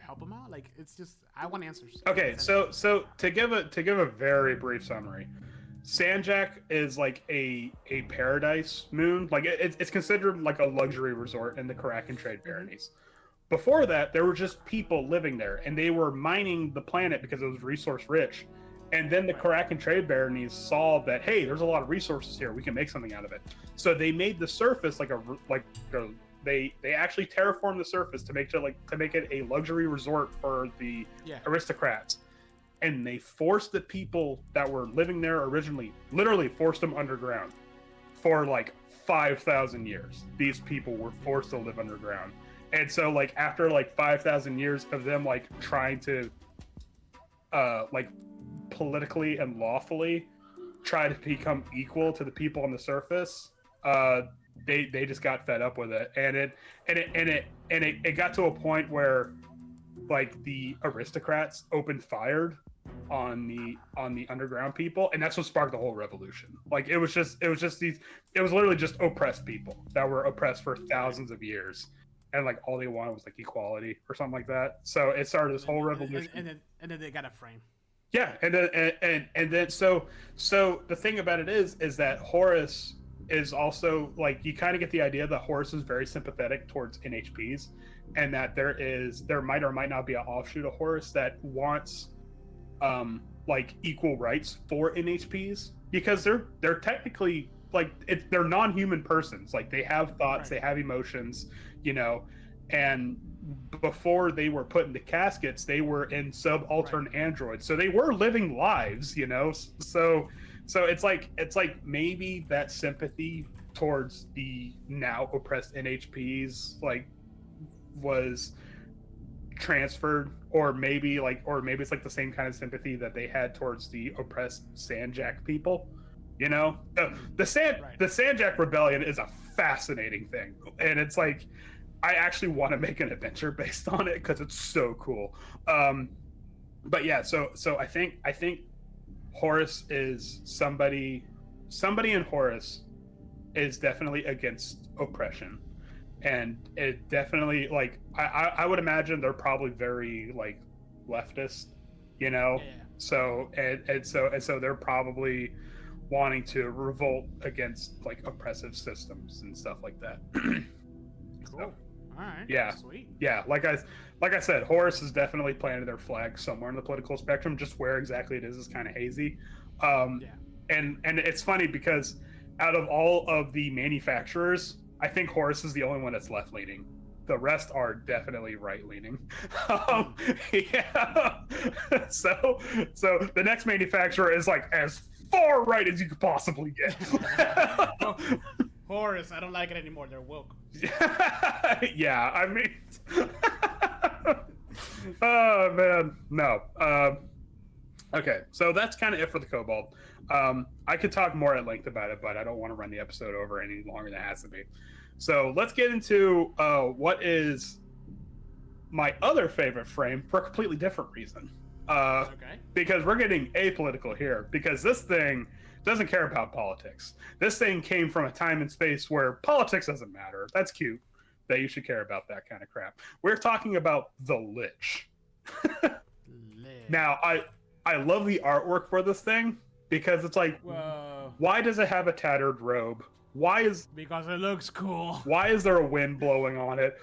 help them out. Like, it's just, I want answers. Okay, so to give a very brief summary, Sanjak is like a paradise moon. Like it's considered like a luxury resort in the Karakin trade baronies. Before that, there were just people living there, and they were mining the planet because it was resource rich. And then the Karakin trade baronies saw that, hey, there's a lot of resources here. We can make something out of it. So they made the surface they actually terraformed the surface to make it a luxury resort for the aristocrats. And they forced the people that were living there originally, literally forced them underground for like 5,000 years. These people were forced to live underground. And so like after like 5,000 years of them like trying to like politically and lawfully try to become equal to the people on the surface, they just got fed up with it, and it got to a point where like the aristocrats opened fire on the underground people, and that's what sparked the whole revolution. Like it was literally just oppressed people that were oppressed for thousands of years, and like all they wanted was like equality or something like that. So it started this whole revolution, and then they got a frame. Yeah, and then so the thing about it is that Horus is also like, you kind of get the idea that Horus is very sympathetic towards NHPs, and that there might or might not be an offshoot of Horus that wants like equal rights for NHPs, because they're technically like they're non-human persons. Like they have thoughts, right. They have emotions, you know, and before they were put into caskets, they were in subaltern androids, so they were living lives, you know. So it's like maybe that sympathy towards the now oppressed NHPs like was transferred, or maybe it's like the same kind of sympathy that they had towards the oppressed Sandjack people, you know. The Sandjack rebellion is a fascinating thing, and it's like I actually want to make an adventure based on it because it's so cool. But yeah, so I think Horus is somebody in Horus is definitely against oppression, and it definitely, like, I would imagine they're probably very like leftist, you know. Yeah. So so they're probably wanting to revolt against like oppressive systems and stuff like that. Cool. So, all right. Yeah. Sweet. Yeah. Like I said, Horus is definitely planted their flag somewhere in the political spectrum. Just where exactly it is kind of hazy. Yeah. And it's funny because out of all of the manufacturers, I think Horus is the only one that's left leaning. The rest are definitely right leaning. Yeah. So the next manufacturer is like as far right as you could possibly get. Horus, I don't like it anymore. They're woke. Yeah, I mean, oh man, no. Okay, so that's kind of it for the Kobold. I could talk more at length about it, but I don't want to run the episode over any longer than it has to be. So let's get into what is my other favorite frame for a completely different reason. Okay. Because we're getting apolitical here, because this thing doesn't care about politics. This thing came from a time and space where politics doesn't matter. That's cute that you should care about that kind of crap. We're talking about the Lich. Now, I love the artwork for this thing because it's like, whoa. Why does it have a tattered robe? Because it looks cool. Why is there a wind blowing on it?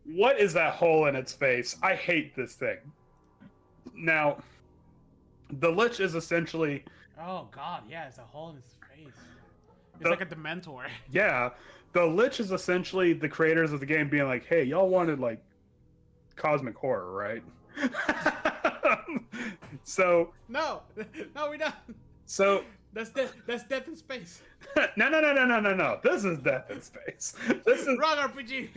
What is that hole in its face? I hate this thing. Now, the Lich is essentially... Oh god, yeah, it's a hole in his face. It's like a Dementor. Yeah, the Lich is essentially the creators of the game being like, hey, y'all wanted like cosmic horror, right? So no, we don't. So that's death in space. No. This is death in space. This is wrong RPG.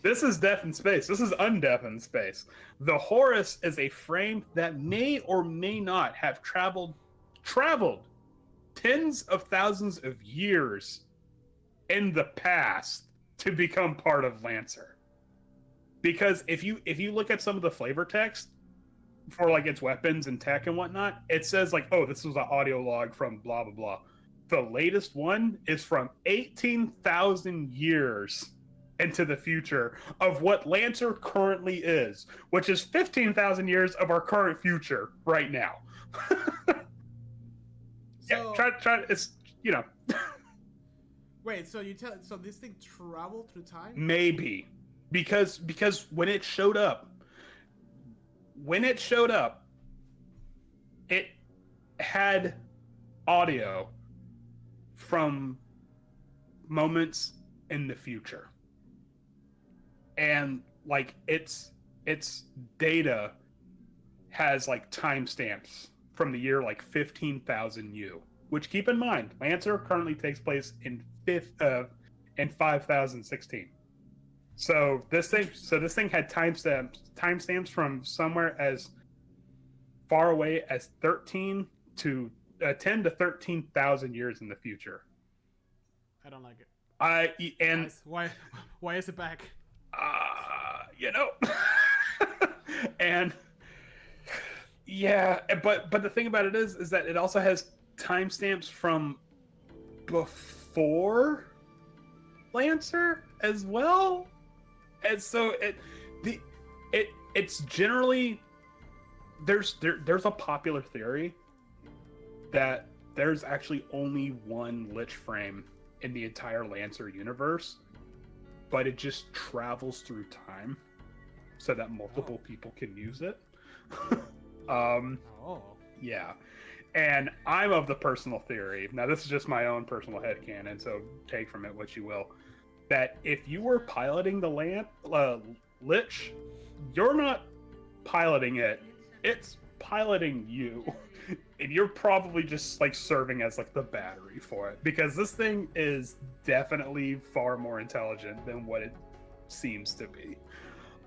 This is death in space. This is undeath in space. The Horus is a frame that may or may not have traveled tens of thousands of years in the past to become part of Lancer. Because if you look at some of the flavor text for like its weapons and tech and whatnot, it says like, oh, this was an audio log from blah blah blah. The latest one is from 18,000 years into the future of what Lancer currently is, which is 15,000 years of our current future right now. Yeah, try. It's, you know. Wait, so this thing traveled through time? Maybe, because when it showed up, it had audio from moments in the future, and like its data has like timestamps from the year like 15,000 U, which, keep in mind, Lancer currently takes place in 5016. So this thing had timestamps from somewhere as far away as 13 to 10 to 13,000 years in the future. I don't like it. And why is it back? You know, and yeah, but the thing about it is that it also has timestamps from before Lancer as well, and so it's generally there's a popular theory that there's actually only one Lich frame in the entire Lancer universe, but it just travels through time so that multiple people can use it. Yeah. And I'm of the personal theory, now this is just my own personal headcanon, so take from it what you will, that if you were piloting the Lich, you're not piloting it, it's piloting you. And you're probably just like serving as like the battery for it, because this thing is definitely far more intelligent than what it seems to be.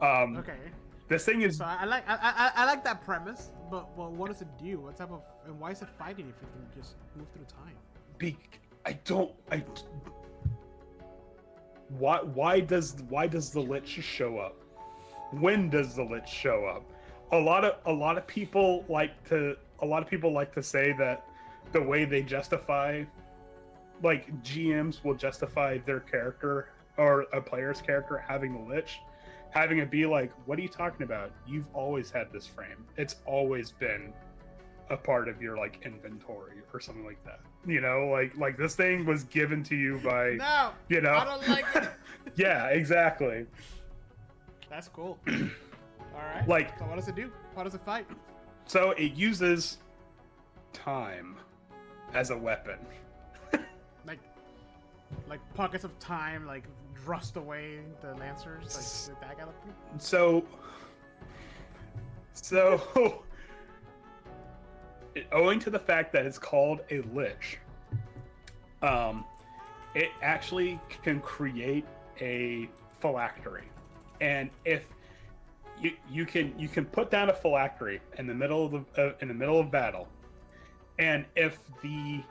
Okay. This thing is. So I like that premise, but what does it do? What type of, and why is it fighting if it can just move through time? Why does the Lich show up? When does the Lich show up? A lot of people like to say that the way they justify, like GMs will justify their character or a player's character having the Lich, having it be like, what are you talking about? You've always had this frame. It's always been a part of your like inventory or something like that. You know, like this thing was given to you by. No. You know. I don't like it. Yeah, exactly. That's cool. All right. Like. So what does it do? How does it fight? So it uses time as a weapon. like pockets of time, like rust away the Lancers, like that kind of thing? So owing to the fact that it's called a Lich, it actually can create a phylactery, and if you can put down a phylactery in the middle of battle, and if the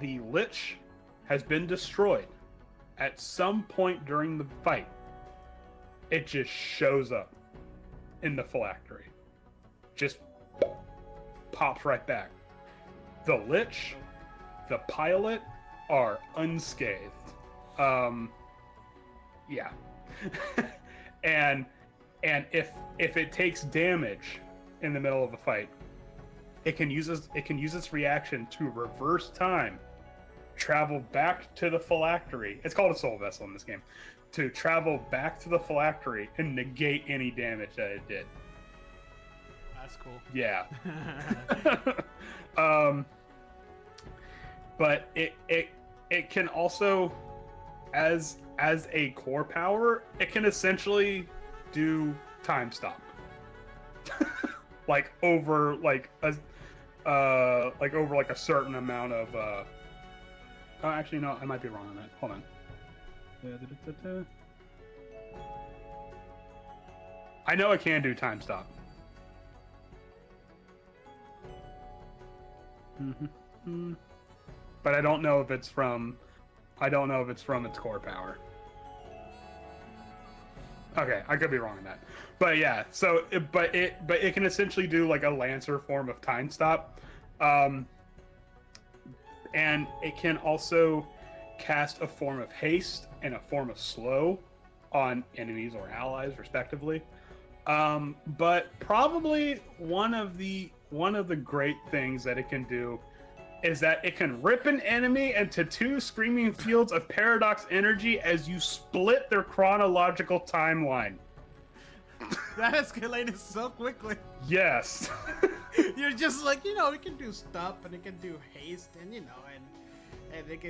Lich has been destroyed at some point during the fight, it just shows up in the phylactery, just pops right back. The Lich, the pilot, are unscathed. Yeah. and if it takes damage in the middle of a fight, it can use its reaction to reverse time, travel back to the phylactery. It's called a soul vessel in this game. To travel back to the phylactery and negate any damage that it did. That's cool. Yeah. But it can also, as a core power, it can essentially do time stop. over a certain amount of oh, actually no, I might be wrong on that. Hold on. I know it can do time stop. But I don't know if it's from its core power. Okay, I could be wrong on that. But yeah, so it can essentially do like a Lancer form of time stop. And it can also cast a form of haste and a form of slow on enemies or allies, respectively. But probably one of the great things that it can do is that it can rip an enemy into two screaming fields of paradox energy as you split their chronological timeline. That escalated so quickly. Yes. You're just like, it can do stuff, and it can do haste, and and it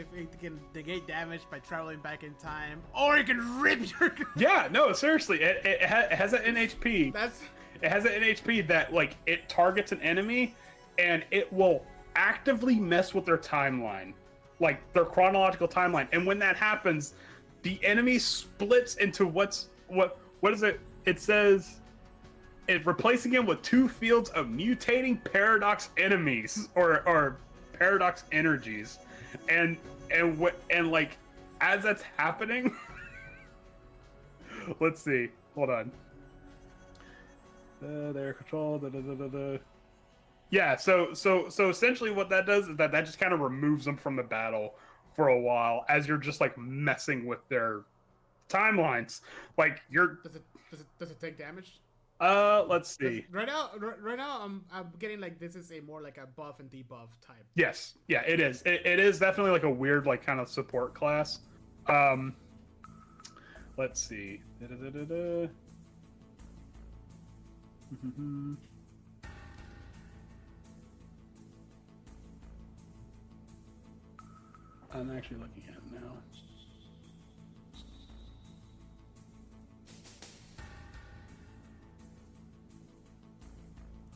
can negate damage by traveling back in time, or it can rip your. Yeah, no, seriously, it has an NHP. It has an NHP that like it targets an enemy, and it will actively mess with their timeline, like their chronological timeline. And when that happens, the enemy splits into what is it? It says replacing him with 2 fields of mutating paradox enemies or paradox energies, and like as that's happening, let's see. Hold on. Their control. Yeah. So essentially, what that does is that just kind of removes them from the battle for a while, as you're just like messing with their timelines. Like you're. Does it take damage? Let's see. Right now, I'm getting like this is a more like a buff and debuff type. Yes, yeah, it is. It is definitely like a weird like kind of support class. Let's see. I'm actually looking at it now.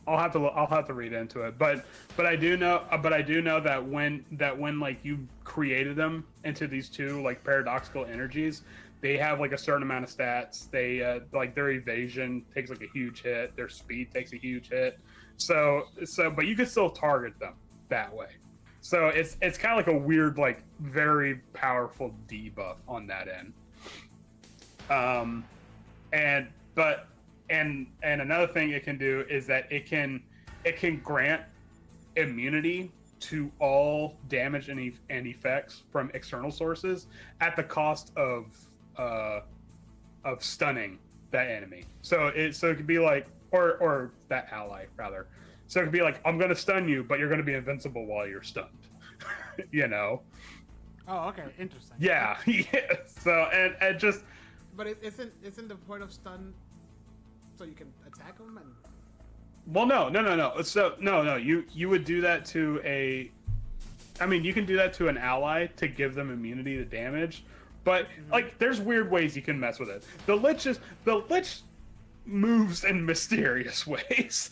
I'll have to read into it, but I do know that when like you created them into these 2 like paradoxical energies, they have like a certain amount of stats. They like their evasion takes like a huge hit, their speed takes a huge hit. So but you can still target them that way. So it's kind of like a weird like very powerful debuff on that end. And another thing it can do is that it can grant immunity to all damage and effects from external sources at the cost of stunning that enemy. So it could be like or that ally rather. So it could be like, I'm gonna stun you, but you're gonna be invincible while you're stunned. You know? Oh, okay, interesting. Yeah, yeah. So and just. But isn't the point of stun so you can attack them and? Well, no. So no. You would do that to a. I mean, you can do that to an ally to give them immunity to damage, but like, there's weird ways you can mess with it. The Lich moves in mysterious ways.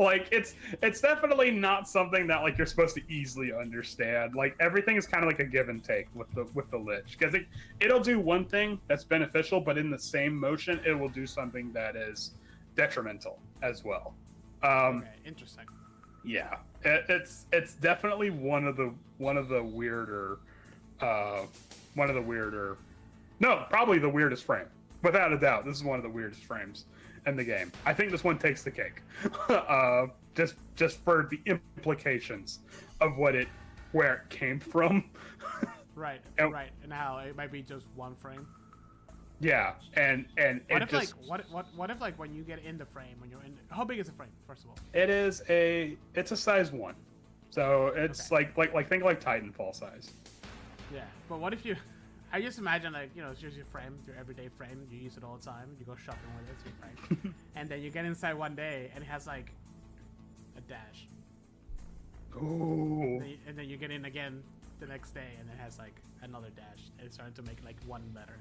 Like it's definitely not something that like you're supposed to easily understand. Like everything is kind of like a give and take with the Lich, because it'll do one thing that's beneficial, but in the same motion it will do something that is detrimental as well. Okay, interesting. Yeah, it's definitely one of the weirder, no, probably the weirdest frame. Without a doubt, this is one of the weirdest frames in the game. I think this one takes the cake, just for the implications of where it came from. Right, right, and how it might be just one frame. Yeah, and what if like what if like when you get in the frame, when you're in, how big is the frame first of all? It's a size 1, so it's okay. like think like Titanfall size. Yeah, but what if you? I just imagine like, you know, it's just your frame, your everyday frame. You use it all the time. You go shopping with it. It's your frame, and then you get inside one day and it has like a dash. Ooh. And then you get in again the next day and it has like another dash. And it's starting to make like one letter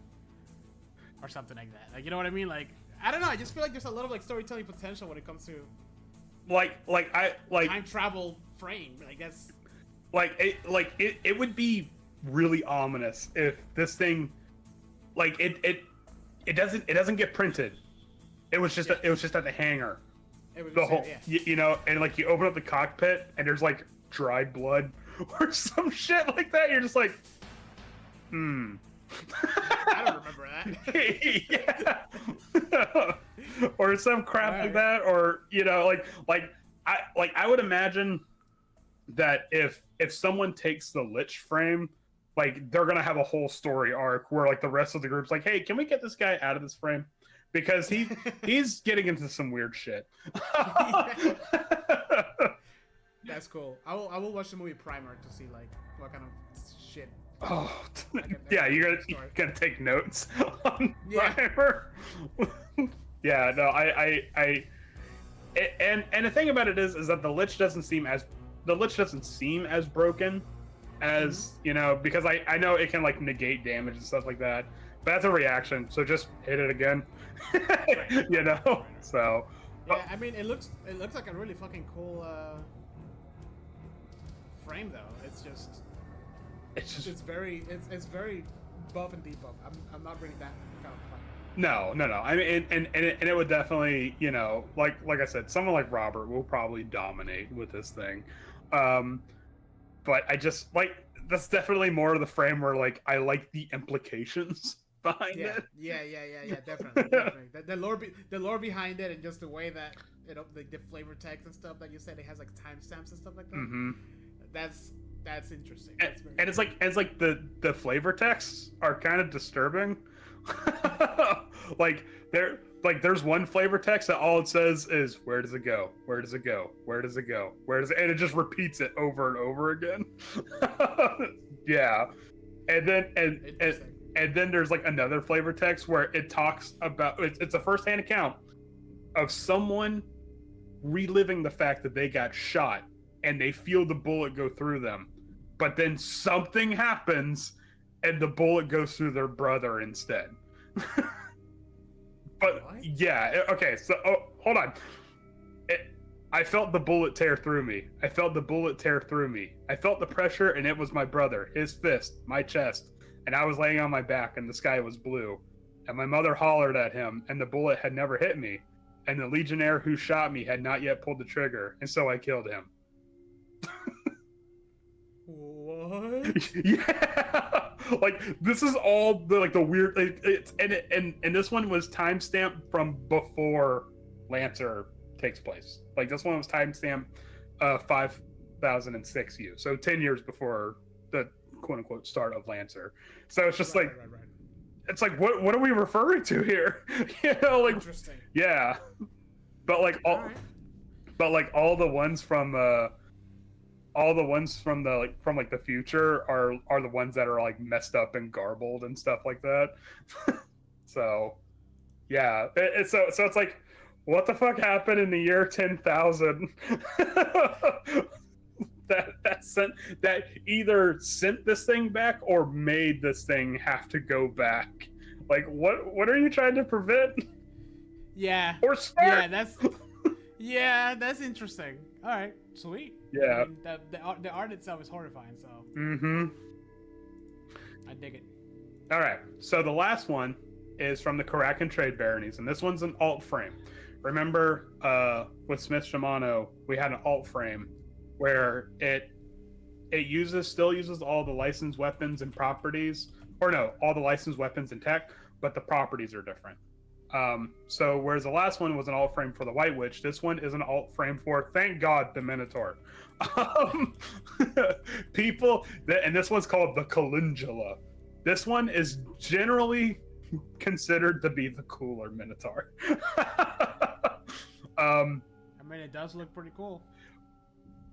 or something like that. Like, you know what I mean? Like, I don't know. I just feel like there's a lot of like storytelling potential when it comes to like time travel frame. Like that's it would be really ominous if this thing like it doesn't get printed. It was just it was just at the hangar. It was the just, whole yeah. you know, and like you open up the cockpit and there's like dried blood or some shit like that. You're just like, I don't remember that. Yeah. Or some crap like that, or you know, I would imagine that if someone takes the Lich frame, like they're gonna have a whole story arc where like the rest of the group's like, hey, can we get this guy out of this frame? Because he's getting into some weird shit. That's cool. I will watch the movie Primer to see like what kind of shit. Oh, yeah, you gotta take notes on Primer. Yeah, no, and the thing about it is that the Lich doesn't seem as broken as you know, because I know it can like negate damage and stuff like that, but that's a reaction, so just hit it again. You know, so yeah, I mean, it looks like a really fucking cool frame though. It's very buff and debuff. I'm not really that kind of fun. No. I mean, and it would definitely, like I said, someone like Robert will probably dominate with this thing. But I just like that's definitely more of the frame where like I like the implications behind Yeah, it. definitely. The lore behind it, and just the way that like the flavor text and stuff that you said, it has like timestamps and stuff like that. Mm-hmm. That's interesting. And it's like the flavor texts are kind of disturbing. There's one flavor text that all it says is where does it go? Where does it go? Where does it go? Where does it? And it just repeats it over and over again. Yeah, and then there's like another flavor text where it talks about it's a first-hand account of someone reliving the fact that they got shot and they feel the bullet go through them, but then something happens and the bullet goes through their brother instead. But What? yeah, okay, so hold on. I felt the bullet tear through me. I felt the pressure, and it was my brother, his fist, my chest, and I was laying on my back and the sky was blue. And my mother hollered at him, and the bullet had never hit me. And the legionnaire who shot me had not yet pulled the trigger, and so I killed him. What? Yeah, like this is all the weird. And this one was timestamped from before Lancer takes place. Like this one was timestamped 5006 U, so 10 years before the quote unquote start of Lancer. So it's just right. It's like what are we referring to here? Like interesting. Yeah, but like all the ones from the future are the ones that are like messed up and garbled and stuff like that. So yeah, so it's like, what the fuck happened in the year 10,000 that either sent this thing back or made this thing have to go back? Like what are you trying to prevent? Yeah. Or start? Yeah, that's interesting. All right, sweet. Yeah. I mean, the art itself is horrifying, so. Mm-hmm. I dig it. All right, so the last one is from the Karakin Trade Baronies, and this one's an alt frame. Remember, with Smith Shimano, we had an alt frame where it still uses all the licensed weapons and properties, or no, all the licensed weapons and tech, but the properties are different. So whereas the last one was an alt frame for the White Witch, this one is an alt frame for, thank God, the Minotaur. And this one's called the Calendula. This one is generally considered to be the cooler Minotaur. I mean, it does look pretty cool.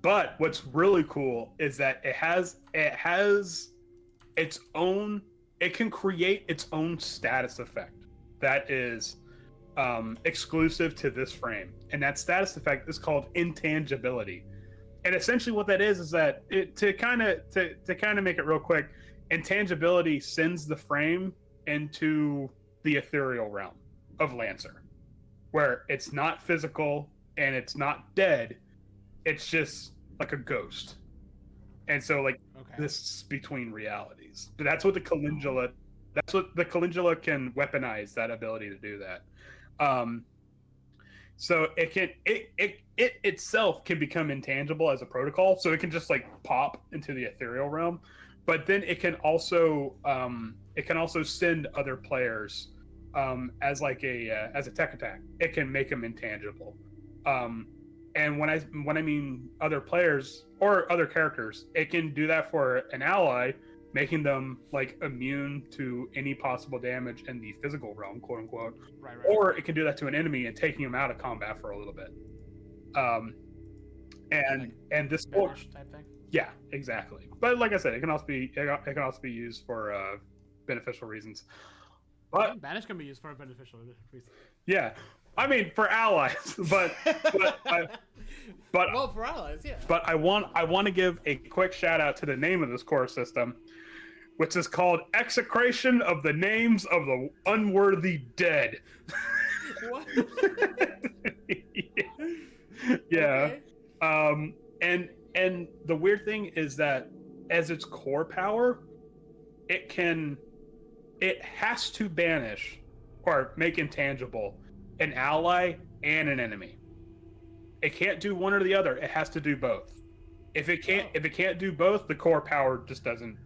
But what's really cool is that it has its own. It can create its own status effect that is exclusive to this frame, and that status effect is called intangibility. And essentially, what that is that to kind of make it real quick, intangibility sends the frame into the ethereal realm of Lancer, where it's not physical and it's not dead. It's just like a ghost. And so like this is between realities. But that's what the Calendula can weaponize, that ability to do that. So it itself can become intangible as a protocol, so it can just like pop into the ethereal realm. But then it can also send other players as a tech attack. It can make them intangible. And when I mean other players or other characters, it can do that for an ally, making them like immune to any possible damage in the physical realm, quote unquote. Right. Or it can do that to an enemy and taking them out of combat for a little bit. And this type thing. Yeah, exactly. But like I said, it can also be used for beneficial reasons. But banish can be used for beneficial reasons. Yeah. I mean, for allies, but well, for allies, yeah. But I want to give a quick shout out to the name of this core system, which is called Execration of the Names of the Unworthy Dead. What? Yeah. Okay. And the weird thing is that as its core power, it has to banish or make intangible an ally and an enemy. It can't do one or the other. It has to do both. If it can't do both, the core power just doesn't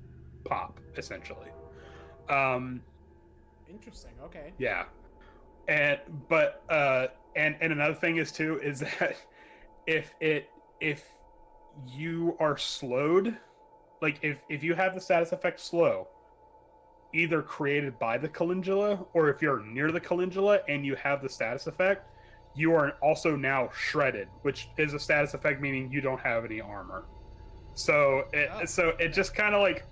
pop, essentially. Interesting. Okay. Yeah. And another thing is too is that if you are slowed, like if you have the status effect slow, either created by the calendula, or if you're near the calendula and you have the status effect, you are also now shredded, which is a status effect meaning you don't have any armor. So it just kind of like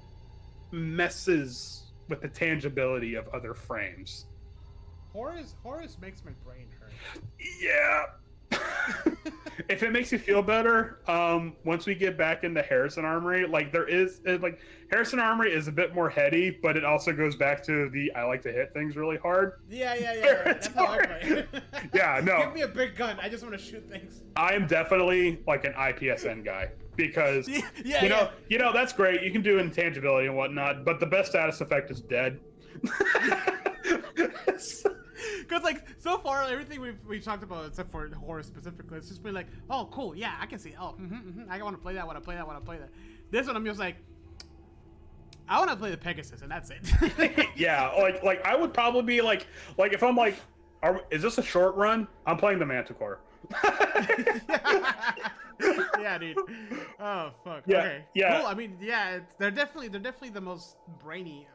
messes with the tangibility of other frames. Horus makes my brain hurt. Yeah. If it makes you feel better, once we get back into Harrison Armory, like Harrison Armory is a bit more heady, but it also goes back to the I like to hit things really hard. Yeah. That's how I play. Yeah, no. Give me a big gun. I just want to shoot things. I am definitely like an IPSN guy because you know that's great. You can do intangibility and whatnot, but the best status effect is dead. Because like so far everything we talked about except for Horus specifically, it's just been like, oh cool, yeah, I can see. I want to play that. This one I'm just like, I want to play the Pegasus and that's it. Yeah, like I would probably be like if I'm like, is this a short run? I'm playing the Manticore. Yeah, dude. Oh fuck. Yeah, okay. yeah. Cool. I mean, yeah, they're definitely the most brainy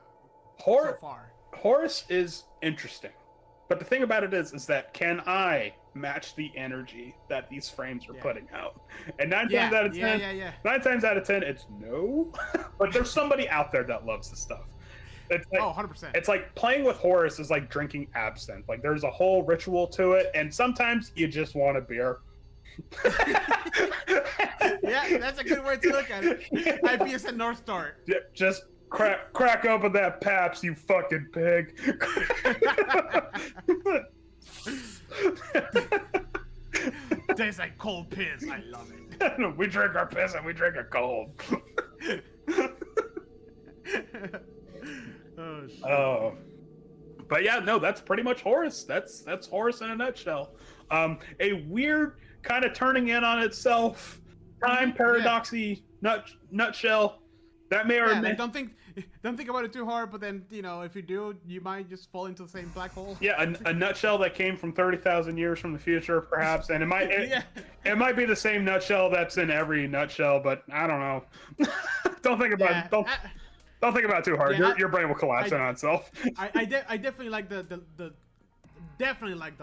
so far. Horus is interesting. But the thing about it is that can I match the energy that these frames are putting out? And 9 times out of 10, 9 times out of 10, it's no. But there's somebody out there that loves this stuff. It's like, 100%. It's like playing with Horus is like drinking absinthe. Like there's a whole ritual to it, and sometimes you just want a beer. Yeah, that's a good way to look at it. IPS-Northstar. Just crack open that Pabst, you fucking pig. Tastes like cold piss. I love it. We drink our piss and we drink it cold. Oh shit. Oh. But yeah, no, that's pretty much Horus. That's Horus in a nutshell. A weird kind of turning in on itself, time paradoxy nutshell. That may or may don't think about it too hard, but then if you do, you might just fall into the same black hole. Yeah, a nutshell that came from 30,000 years from the future, perhaps, and it might be the same nutshell that's in every nutshell, but I don't know. Don't think about it. Don't think about it too hard. Your brain will collapse in on itself. I definitely like the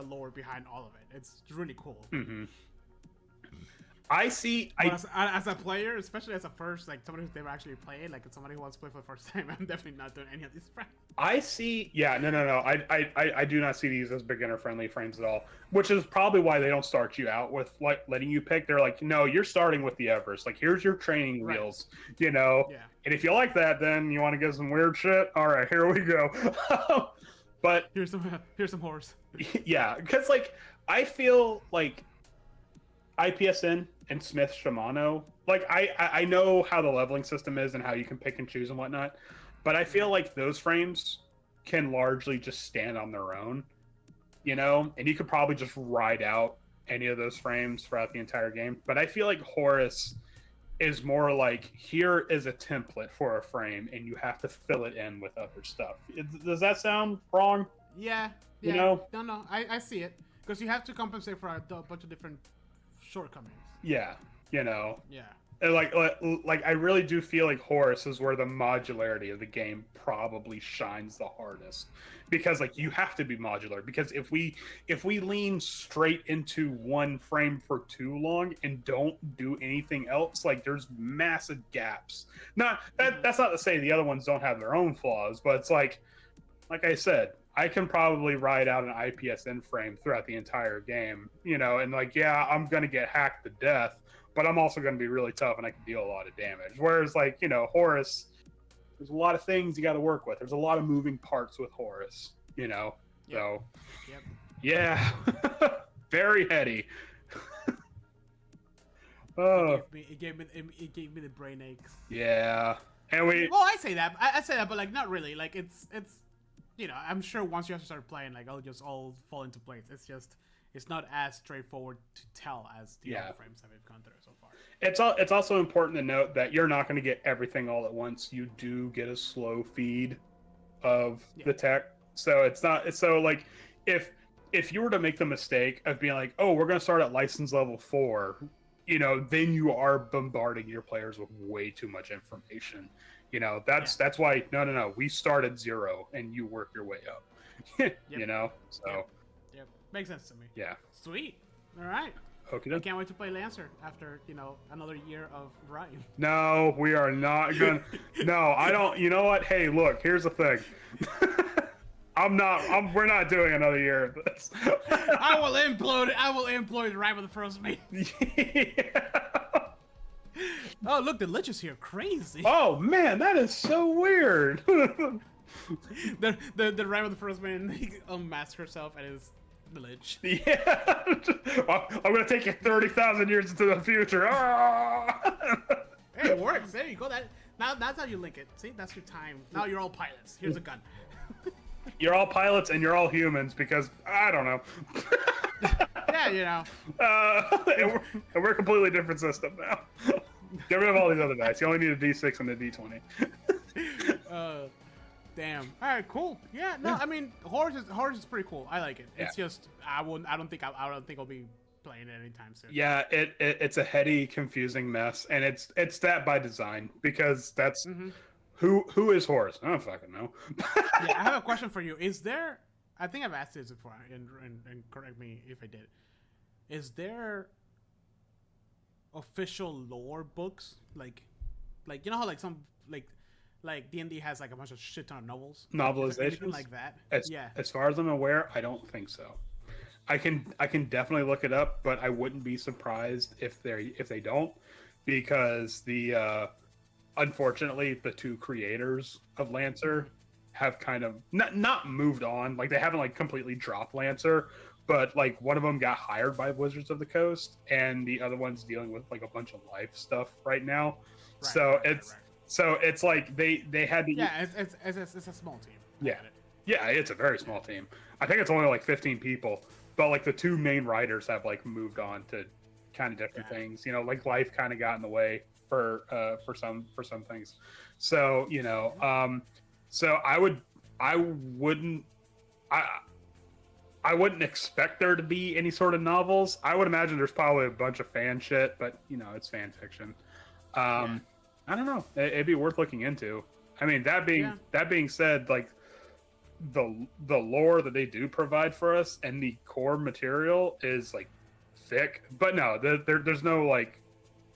lore behind all of it. It's really cool. Mm-hmm. As a player, especially as a first, like somebody who's never actually played, like somebody who wants to play for the first time, I'm definitely not doing any of these frames. I do not see these as beginner-friendly frames at all, which is probably why they don't start you out with like letting you pick. They're like, no, you're starting with the Everest. Like, here's your training wheels, And if you like that, then you want to get some weird shit. All right, here we go. But here's some horse. Yeah, because like I feel like IPSN and Smith Shimano, like I know how the leveling system is and how you can pick and choose and whatnot, but I feel like those frames can largely just stand on their own, and you could probably just ride out any of those frames throughout the entire game. But I feel like Horus is more like, here is a template for a frame and you have to fill it in with other stuff. Does that sound wrong? Yeah. No, I see it, because you have to compensate for a bunch of different shortcomings. Yeah. Yeah. And like I really do feel like Horus is where the modularity of the game probably shines the hardest, because like you have to be modular, because if we lean straight into one frame for too long and don't do anything else, like there's massive gaps. That's not to say the other ones don't have their own flaws, but it's like I said, I can probably ride out an IPSN frame throughout the entire game, and like, yeah, I'm going to get hacked to death, but I'm also going to be really tough and I can deal a lot of damage. Whereas like, Horus, there's a lot of things you got to work with. There's a lot of moving parts with Horus, Yep. So, yeah, very heady. It gave me the brain aches. Yeah. And Well, I say that, but like not really. Like it's I'm sure once you have to start playing, like it'll just all fall into place. It's not as straightforward to tell as the other frames that we've gone through so far. It's also important to note that you're not going to get everything all at once. You do get a slow feed of the tech, so it's not so like if you were to make the mistake of being like, oh, we're going to start at license level 4, then you are bombarding your players with way too much information. That's why no, we start at 0 and you work your way up. So Yep. Makes sense to me. Yeah. Sweet. All right. Okay. I can't wait to play Lancer after, another year of Ryan. No, we are not going to. No, I don't. You know what? Hey, look, here's the thing. We're not doing another year of this. I will implode right with the first meeting. Yeah. Oh, look, the Lich is here. Crazy. Oh, man, that is so weird. the right with the first man, he unmasks herself and is the Lich. Yeah. I'm going to take you 30,000 years into the future. Hey, it works. There you go. Now that's how you link it. See, that's your time. Now you're all pilots. Here's a gun. You're all pilots and you're all humans because, I don't know. Yeah, and we're a completely different system now. Get rid of all these other dice. You only need a D6 and a D20. Damn. All right, cool. Yeah, no, I mean, Horus is pretty cool. I like it. It's just I don't think I'll be playing it anytime soon. Yeah, it's a heady, confusing mess, and it's that by design because that's who is Horus? I don't fucking know. Yeah, I have a question for you. Is there? I think I've asked this before, and correct me if I did. Is there official lore books like how like some like D&D has like a bunch of shit ton of novelizations like that? As far as I'm aware, I don't think so. I can definitely look it up, but I wouldn't be surprised if they don't, because unfortunately the two creators of Lancer have kind of not moved on. Like they haven't like completely dropped Lancer, but like one of them got hired by Wizards of the Coast and the other one's dealing with like a bunch of life stuff right now. So it's like they had to. Yeah, it's a small team. Yeah, it's a very small team. I think it's only like 15 people, but like the two main writers have like moved on to kind of different things. Like life kind of got in the way for some things. So so I wouldn't expect there to be any sort of novels. I would imagine there's probably a bunch of fan shit, but it's fan fiction. I don't know. It'd be worth looking into. I mean, that being said, like the lore that they do provide for us and the core material is like thick, but no, there's no like,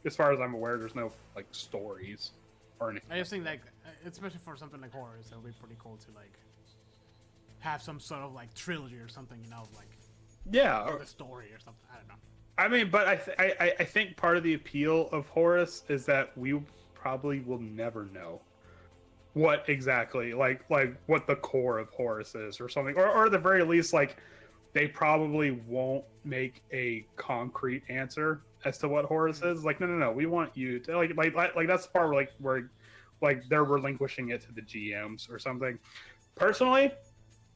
as far as I'm aware, there's no like stories or anything. I just think like, especially for something like Horus, it would be pretty cool to like have some sort of like trilogy or something, like or the story or something. I don't know. I mean, but I think part of the appeal of Horus is that we probably will never know what exactly like what the core of Horus is or something, or at the very least, like they probably won't make a concrete answer as to what Horus is. Like, no, we want you to like that's the part where they're relinquishing it to the GMs or something. Personally,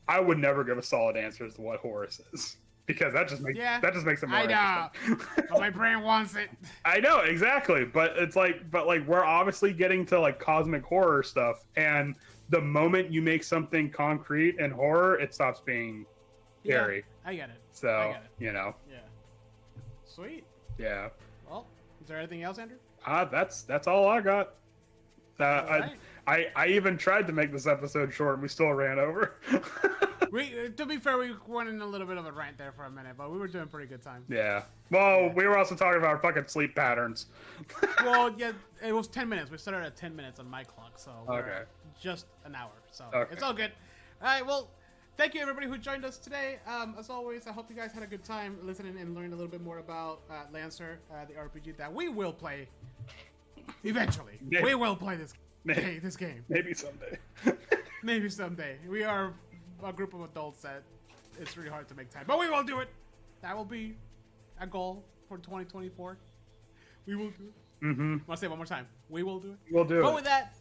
I would never give a solid answer as to what Horus is, because that just makes it more interesting. But my brain wants it. I know, exactly, but it's like we're obviously getting to like cosmic horror stuff, and the moment you make something concrete and horror, it stops being scary. I get it. So Yeah. Sweet. Yeah. Well, is there anything else, Andrew? That's all I got. Right. I even tried to make this episode short, and we still ran over. To be fair, we went in a little bit of a rant there for a minute, but we were doing pretty good time. Yeah. Well, we were also talking about our fucking sleep patterns. Well, yeah, it was 10 minutes. We started at 10 minutes on my clock, so we're just an hour. So it's all good. All right, well, thank you, everybody who joined us today. As always, I hope you guys had a good time listening and learning a little bit more about Lancer, the RPG that we will play eventually. Yeah. We will play this game. Maybe someday. Maybe someday. We are a group of adults that it's really hard to make time, but we will do it. That will be a goal for 2024. We will do it. Mm-hmm. Want to say it one more time? We will do it. We'll do it. But with that,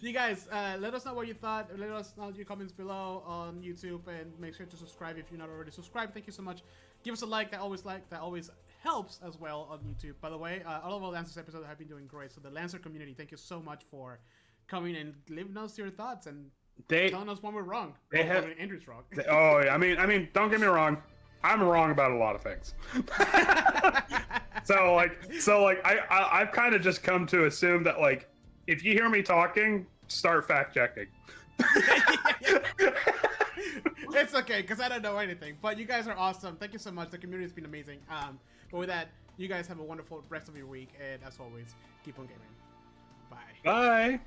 You guys, let us know what you thought. Let us know your comments below on YouTube, and make sure to subscribe if you're not already subscribed. Thank you so much. Give us a like. That always helps as well on YouTube. By the way, all of our Lancers episodes have been doing great. So the Lancer community, thank you so much for coming and leaving us your thoughts and telling us when we're wrong. When Andrew's wrong. I mean, don't get me wrong. I'm wrong about a lot of things. so I've kind of just come to assume that, like, if you hear me talking, start fact checking. It's okay, because I don't know anything. But you guys are awesome. Thank you so much. The community has been amazing. But with that, you guys have a wonderful rest of your week. And as always, keep on gaming. Bye. Bye.